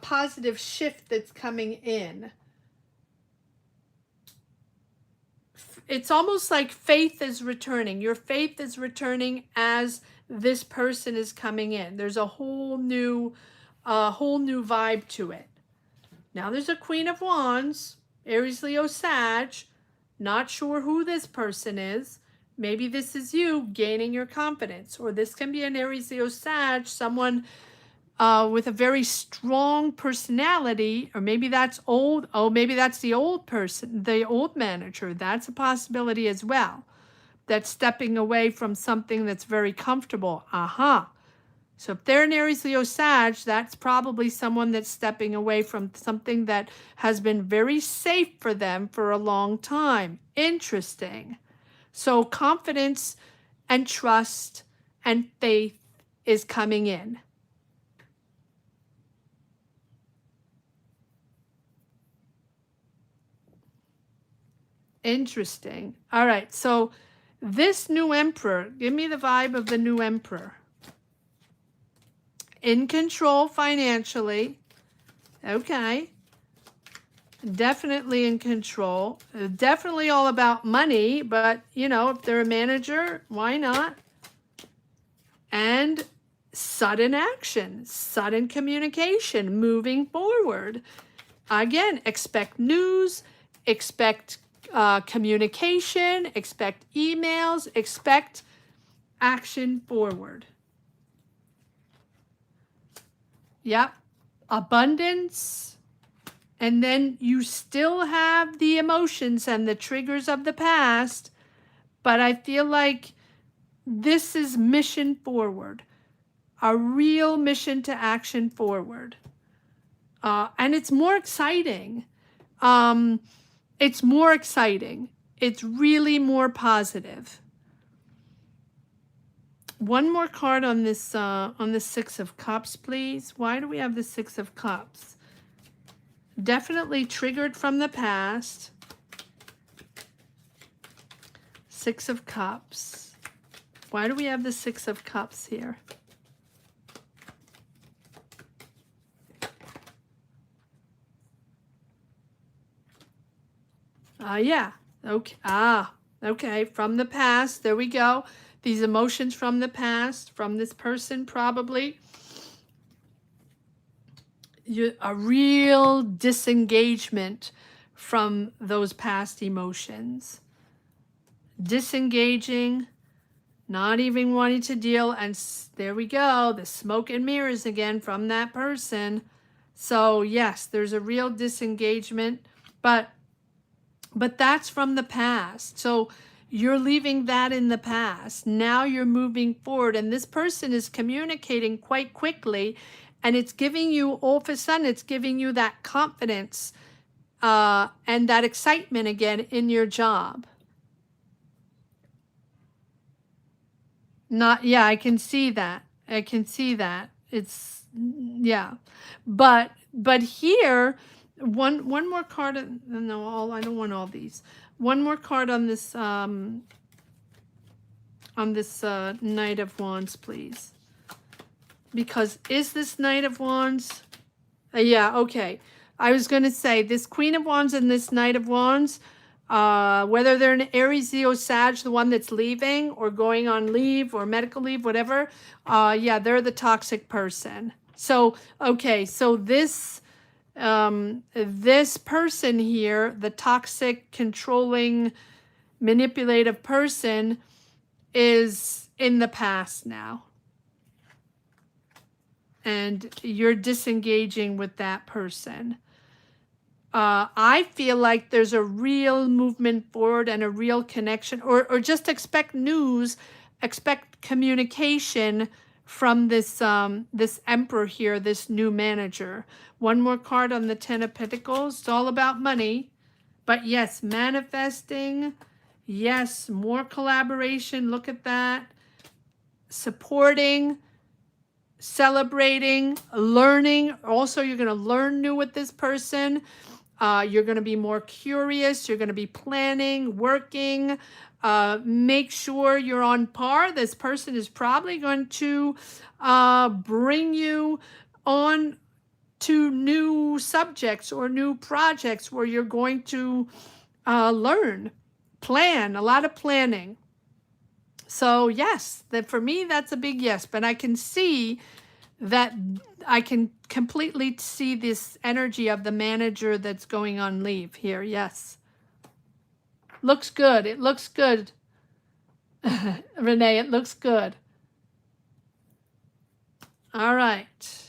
positive shift that's coming in. It's almost like faith is returning. Your faith is returning as this person is coming in. There's a whole new vibe to it. Now there's a Queen of Wands, Aries, Leo, Sag. Not sure who this person is. Maybe this is you gaining your confidence, or this can be an Aries, Leo, Sag, someone with a very strong personality, or maybe that's old. Oh, maybe that's the old person, the old manager. That's a possibility as well. That's stepping away from something that's very comfortable. So if they're an Aries, Leo, Sag, that's probably someone that's stepping away from something that has been very safe for them for a long time. Interesting. So confidence and trust and faith is coming in. Interesting. All right. So this new emperor, give me the vibe of the new emperor. In control financially. Okay. Definitely in control. Definitely all about money, but you know, if they're a manager, why not? And sudden action, sudden communication, moving forward. Again, expect news, expect communication, expect emails, expect action forward. Yep. Abundance. And then you still have the emotions and the triggers of the past, but I feel like this is mission forward, a real mission to action forward. And it's more exciting. It's more exciting. It's really more positive. One more card on this on the Six of Cups, please. Why do we have the Six of Cups? Definitely triggered from the past. Six of Cups. Why do we have the Six of Cups here? Yeah. Okay. Okay. From the past. There we go. These emotions from the past, from this person probably. A real disengagement from those past emotions. Disengaging, not even wanting to deal, and there we go, the smoke and mirrors again from that person. So yes, there's a real disengagement, but that's from the past. So you're leaving that in the past. Now you're moving forward, and this person is communicating quite quickly, and it's giving you, all of a sudden, it's giving you that confidence and that excitement again in your job. Yeah, I can see that. I can see that. It's, yeah. But here, one more card. No, I don't want all these. One more card on this Knight of Wands, please. Because is this Knight of Wands? Yeah, okay. I was going to say this Queen of Wands and this Knight of Wands, whether they're an Aries, Leo, Sag, the one that's leaving or going on leave or medical leave, whatever, yeah, they're the toxic person. So, okay, so this person here, the toxic, controlling, manipulative person, is in the past now. And you're disengaging with that person. I feel like there's a real movement forward and a real connection, or just expect news, expect communication from this this Emperor here, this new manager. One more card on the Ten of Pentacles. It's all about money, but yes, manifesting. Yes, more collaboration. Look at that. Supporting, celebrating, learning. Also, you're going to learn new with this person. You're going to be more curious. You're going to be planning, working. Make sure you're on par. This person is probably going to bring you on to new subjects or new projects where you're going to learn, plan, a lot of planning. So yes, for me, that's a big yes. But I can see that I can completely see this energy of the manager that's going on leave here. Yes. Looks good. It looks good. Renee, it looks good. All right.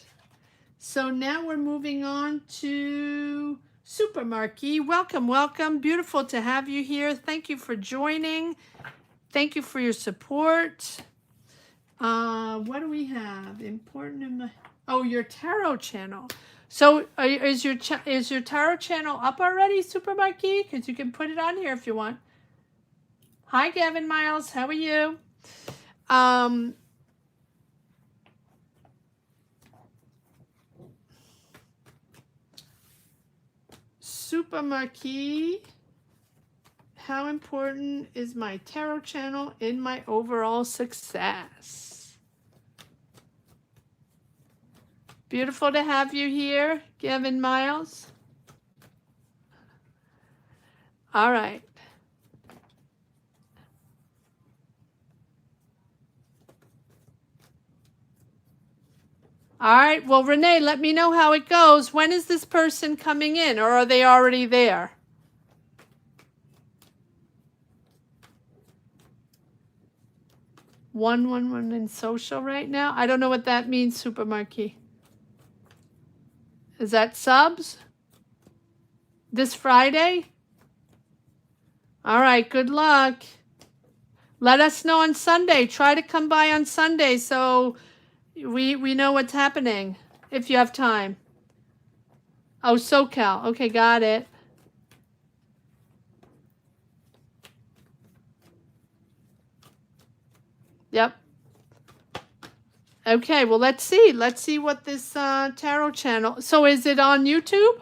So now we're moving on to Super Marquis. Welcome, welcome. Beautiful to have you here. Thank you for joining. Thank you for your support. What do we have? Important in my... Oh, your tarot channel. So is your tarot channel up already, Super Marquis? Because you can put it on here if you want. Hi, Gavin Miles. How are you? Super Marquis, how important is my tarot channel in my overall success? Beautiful to have you here, Gavin Miles. All right. All right. Well, Renee, let me know how it goes. When is this person coming in, or are they already there? One in social right now. I don't know what that means, Super Marquis. Is that subs? This Friday? All right. Good luck. Let us know on Sunday. Try to come by on Sunday so we know what's happening if you have time. Oh, SoCal. Okay, got it. Yep. Okay, well, let's see. Let's see what this tarot channel... So is it on YouTube?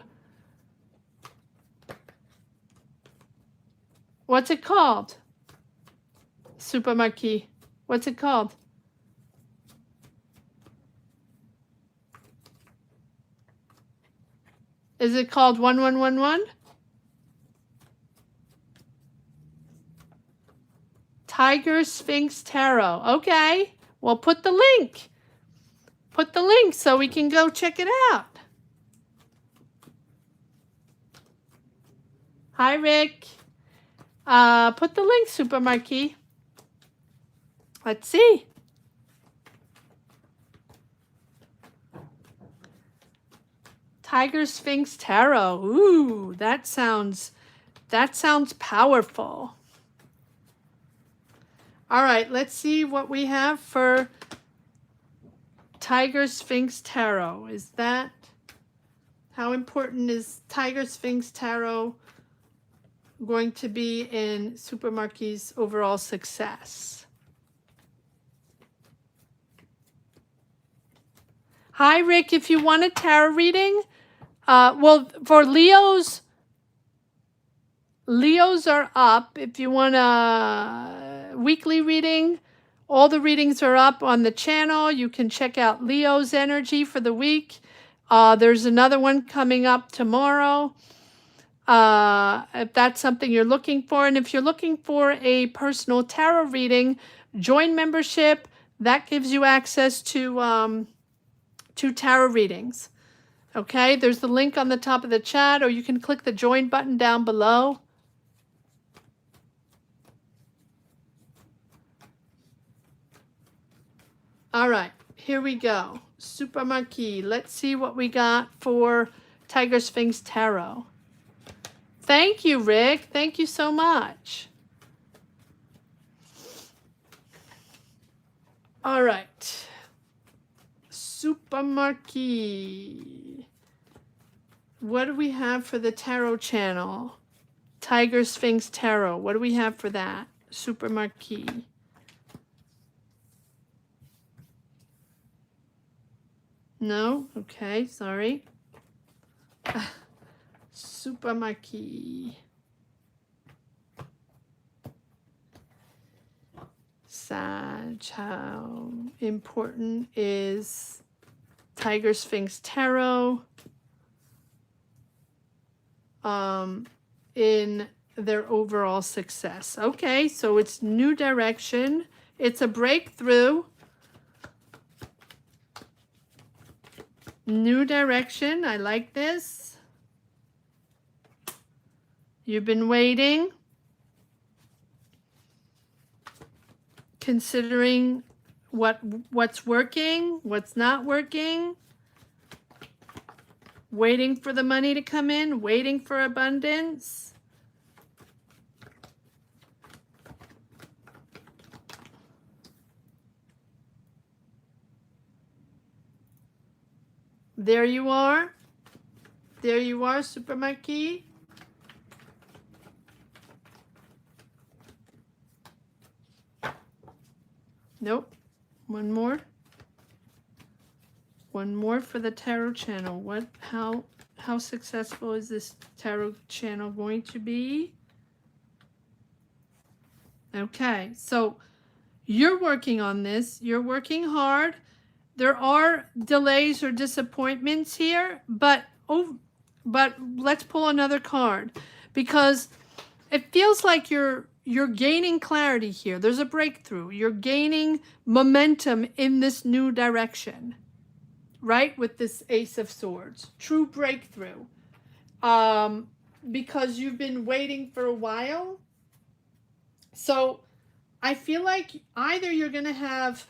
What's it called? Super Marquis. What's it called? Is it called 1111? Tiger Sphinx Tarot. Okay. Well, put the link. Put the link so we can go check it out. Hi, Rick. Put the link, Super Marquis. Let's see. Tiger Sphinx Tarot. Ooh, that sounds powerful. All right, let's see what we have for Tiger Sphinx Tarot. Is that, how important is Tiger Sphinx Tarot going to be in Super Marquis' overall success? Hi, Rick. If you want a tarot reading, well, for Leos are up. If you want a weekly reading, all the readings are up on the channel. You can check out Leo's energy for the week. There's another one coming up tomorrow. If that's something you're looking for. And if you're looking for a personal tarot reading, join membership. That gives you access to tarot readings. Okay, there's the link on the top of the chat, or you can click the join button down below. All right, here we go. Super Marquis. Let's see what we got for Tiger Sphinx Tarot. Thank you, Rick. Thank you so much. All right. Super Marquis. What do we have for the tarot channel? Tiger Sphinx Tarot. What do we have for that? Super Marquis. No? Okay, sorry. Super Marquis. Sag, how important is Tiger Sphinx Tarot in their overall success? Okay, so it's new direction. It's a breakthrough. New direction. I like this. You've been waiting, considering what's working, what's not working, waiting for the money to come in, waiting for abundance. There you are. There you are, Super Marquis. Nope. One more. One more for the tarot channel. How successful is this tarot channel going to be? Okay, so you're working on this. You're working hard. There are delays or disappointments here, but let's pull another card, because it feels like you're gaining clarity here. There's a breakthrough. You're gaining momentum in this new direction, right? With this Ace of Swords, true breakthrough. Because you've been waiting for a while. So I feel like either you're going to have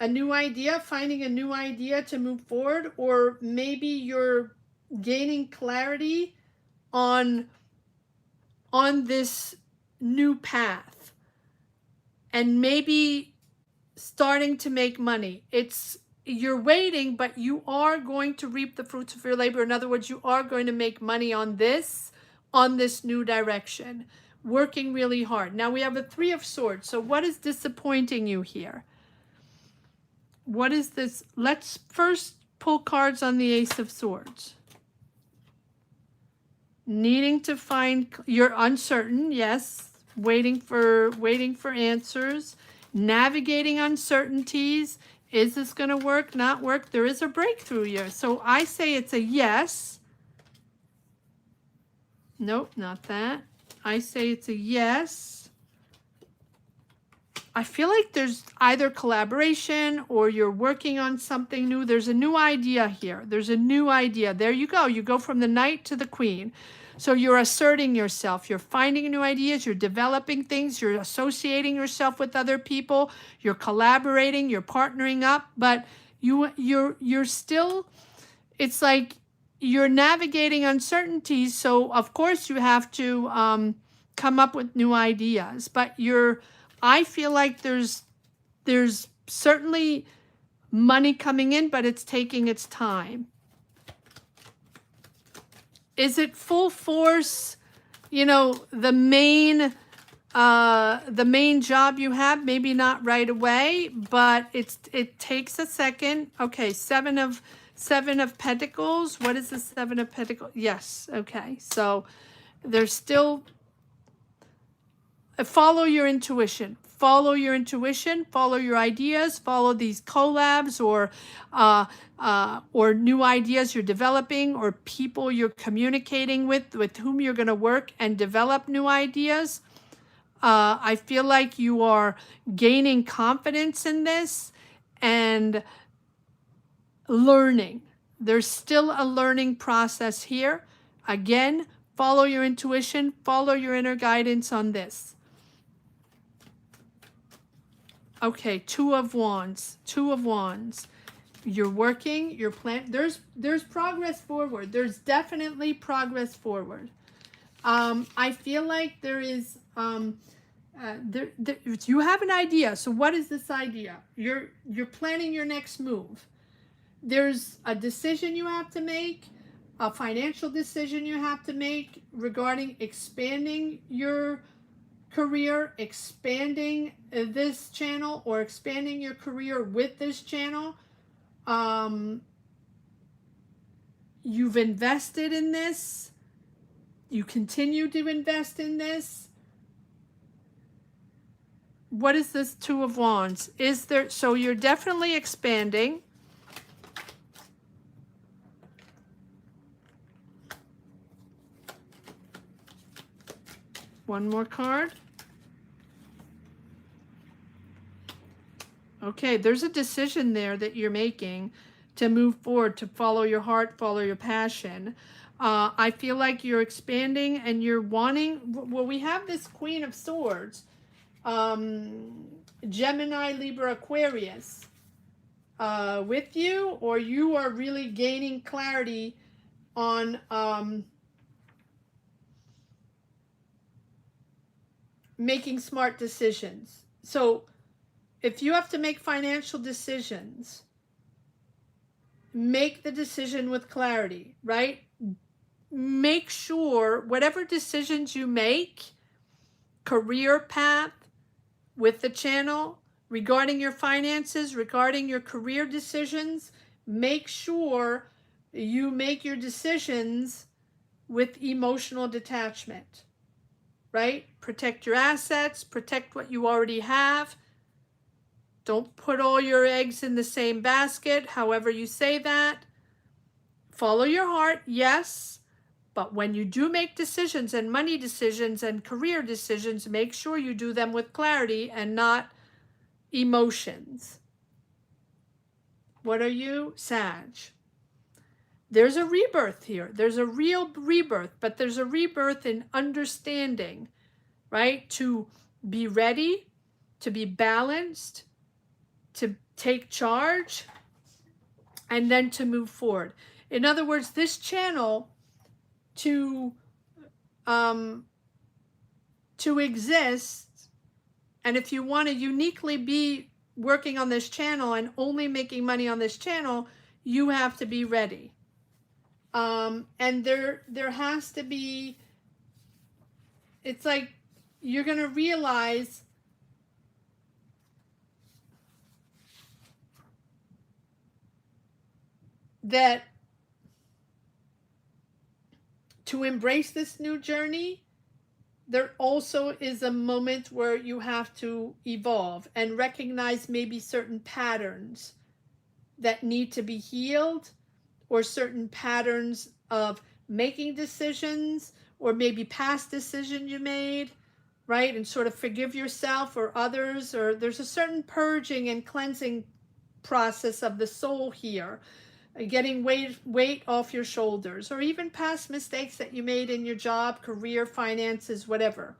a new idea, finding a new idea to move forward, or maybe you're gaining clarity on this new path, and maybe starting to make money. You're waiting, but you are going to reap the fruits of your labor. In other words, you are going to make money on this new direction, working really hard. Now we have a Three of Swords. So what is disappointing you here? What is this? Let's first pull cards on the Ace of Swords. Needing to find, you're uncertain, yes. Waiting for answers. Navigating uncertainties. Is this going to work, not work? There is a breakthrough here. So I say it's a yes. Nope, not that. I say it's a yes. I feel like there's either collaboration or you're working on something new. There's a new idea here. There's a new idea. There you go. You go from the Knight to the Queen. So you're asserting yourself. You're finding new ideas. You're developing things. You're associating yourself with other people. You're collaborating. You're partnering up. But you're still, it's like you're navigating uncertainties. So of course you have to come up with new ideas. But I feel like there's certainly money coming in, but it's taking its time. Is it full force? You know, the main job you have, maybe not right away, but it takes a second. Okay, Seven of Pentacles. What is the Seven of Pentacles? Yes. Okay, so there's still, follow your intuition. Follow your intuition, follow your ideas, follow these collabs or new ideas you're developing, or people you're communicating with whom you're going to work and develop new ideas. I feel like you are gaining confidence in this and learning. There's still a learning process here. Again, follow your intuition, follow your inner guidance on this. Okay, Two of Wands. Two of Wands. You're working, you're planning. There's progress forward. There's definitely progress forward. I feel like there is, you have an idea. So what is this idea? You're planning your next move. There's a decision you have to make, a financial decision you have to make regarding expanding your career, expanding this channel, or expanding your career with this channel. You've invested in this. You continue to invest in this. What is this Two of Wands? So you're definitely expanding. One more card. Okay, there's a decision there that you're making to move forward, to follow your heart, follow your passion. I feel like you're expanding and you're wanting, well, we have this Queen of Swords, Gemini, Libra, Aquarius with you, or you are really gaining clarity on making smart decisions. So if you have to make financial decisions, make the decision with clarity, right? Make sure whatever decisions you make, career path with the channel, regarding your finances, regarding your career decisions, make sure you make your decisions with emotional detachment, right? Protect your assets, protect what you already have. Don't put all your eggs in the same basket, however you say that. Follow your heart, yes, but when you do make decisions and money decisions and career decisions, make sure you do them with clarity and not emotions. What are you? Sag. There's a rebirth here. There's a real rebirth, but there's a rebirth in understanding, right? To be ready, to be balanced, to take charge, and then to move forward. In other words, this channel to exist, and if you want to uniquely be working on this channel and only making money on this channel, you have to be ready. And there has to be, it's like you're going to realize that to embrace this new journey, there also is a moment where you have to evolve and recognize maybe certain patterns that need to be healed, or certain patterns of making decisions, or maybe past decision you made, right? And sort of forgive yourself or others, or there's a certain purging and cleansing process of the soul here, getting weight off your shoulders, or even past mistakes that you made in your job, career, finances, whatever.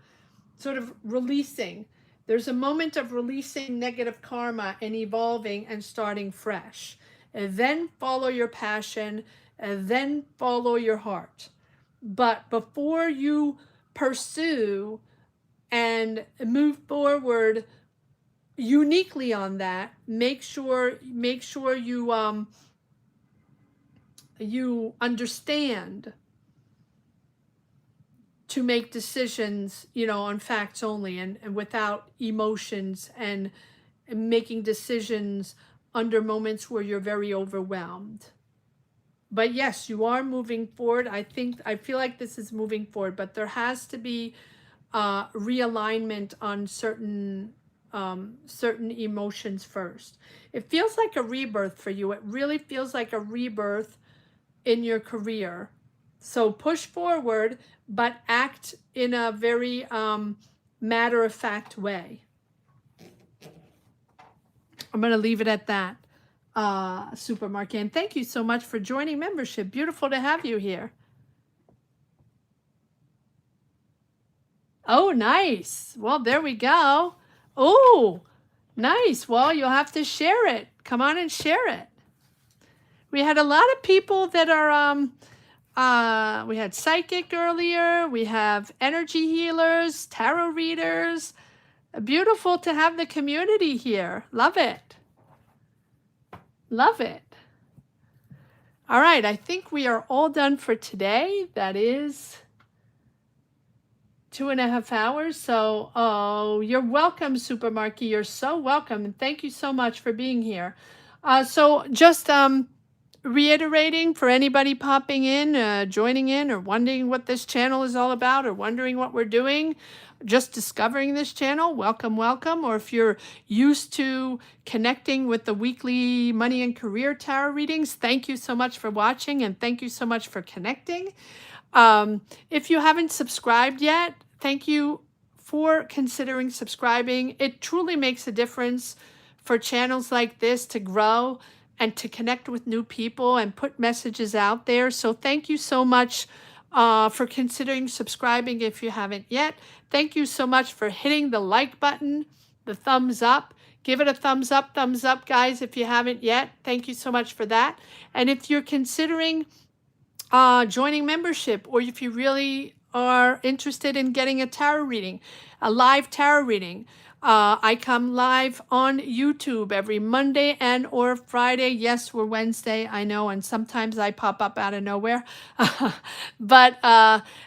Sort of releasing. There's a moment of releasing negative karma and evolving and starting fresh. And then follow your passion, and then follow your heart. But before you pursue and move forward uniquely on that, make sure you you understand to make decisions, on facts only, and without emotions, and making decisions under moments where you're very overwhelmed. But yes, you are moving forward. I feel like this is moving forward, but there has to be realignment on certain emotions first. It feels like a rebirth for you. It really feels like a rebirth in your career. So push forward, but act in a very matter-of-fact way. I'm going to leave it at that, Supermarket. And thank you so much for joining membership. Beautiful to have you here. Oh, nice. Well, there we go. Oh, nice. Well, you'll have to share it. Come on and share it. We had a lot of people that are, we had psychic earlier. We have energy healers, tarot readers. Beautiful to have the community here. Love it. Love it. All right. I think we are all done for today. That is 2.5 hours. So, oh, you're welcome, Supermarket. You're so welcome. And thank you so much for being here. So just reiterating for anybody popping in, joining in, or wondering what this channel is all about, or wondering what we're doing, just discovering this channel, welcome, welcome. Or if you're used to connecting with the weekly money and career tarot readings, thank you so much for watching, and thank you so much for connecting. If you haven't subscribed yet, thank you for considering subscribing. It truly makes a difference for channels like this to grow and to connect with new people and put messages out there. So thank you so much for considering subscribing if you haven't yet. Thank you so much for hitting the like button, the thumbs up. Give it a thumbs up, guys, if you haven't yet. Thank you so much for that. And if you're considering joining membership, or if you really are interested in getting a tarot reading, a live tarot reading, I come live on YouTube every Monday and or Friday. Yes, we're Wednesday, I know, and sometimes I pop up out of nowhere. But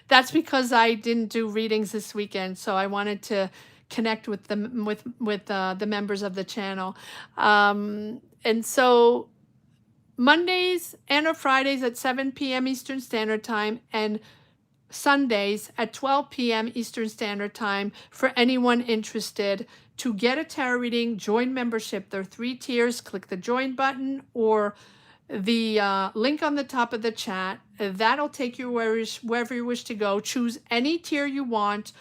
that's because I didn't do readings this weekend, so I wanted to connect with them with the members of the channel. And so Mondays and or Fridays at 7 p.m. Eastern Standard Time, and Sundays at 12 p.m. Eastern Standard Time for anyone interested. To get a tarot reading, join membership. There are 3 tiers. Click the join button or the link on the top of the chat. That'll take you wherever you wish to go. Choose any tier you want.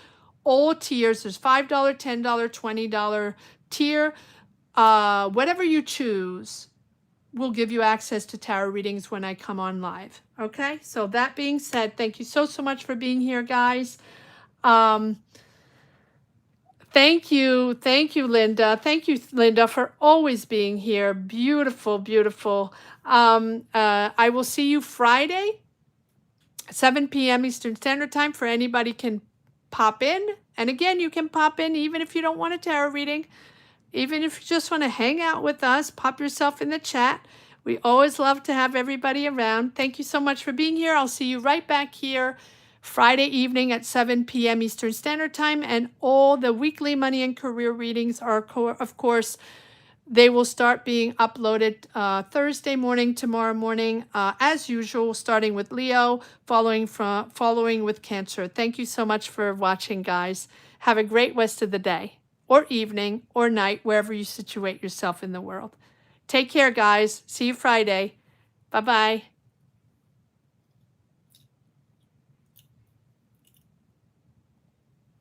All tiers. There's $5, $10, $20 tier. Whatever you choose will give you access to tarot readings when I come on live. Okay, so that being said, thank you so much for being here, guys. Thank you, Linda. Thank you, Linda, for always being here. Beautiful, beautiful. I will see you Friday, 7 p.m. Eastern Standard Time. For anybody can pop in, and again, you can pop in even if you don't want a tarot reading. Even if you just want to hang out with us, pop yourself in the chat. We always love to have everybody around. Thank you so much for being here. I'll see you right back here Friday evening at 7 p.m. Eastern Standard Time. And all the weekly money and career readings are, of course, they will start being uploaded Thursday morning, tomorrow morning, as usual, starting with Leo, following with Cancer. Thank you so much for watching, guys. Have a great rest of the day, or evening, or night, wherever you situate yourself in the world. Take care, guys. See you Friday. Bye-bye.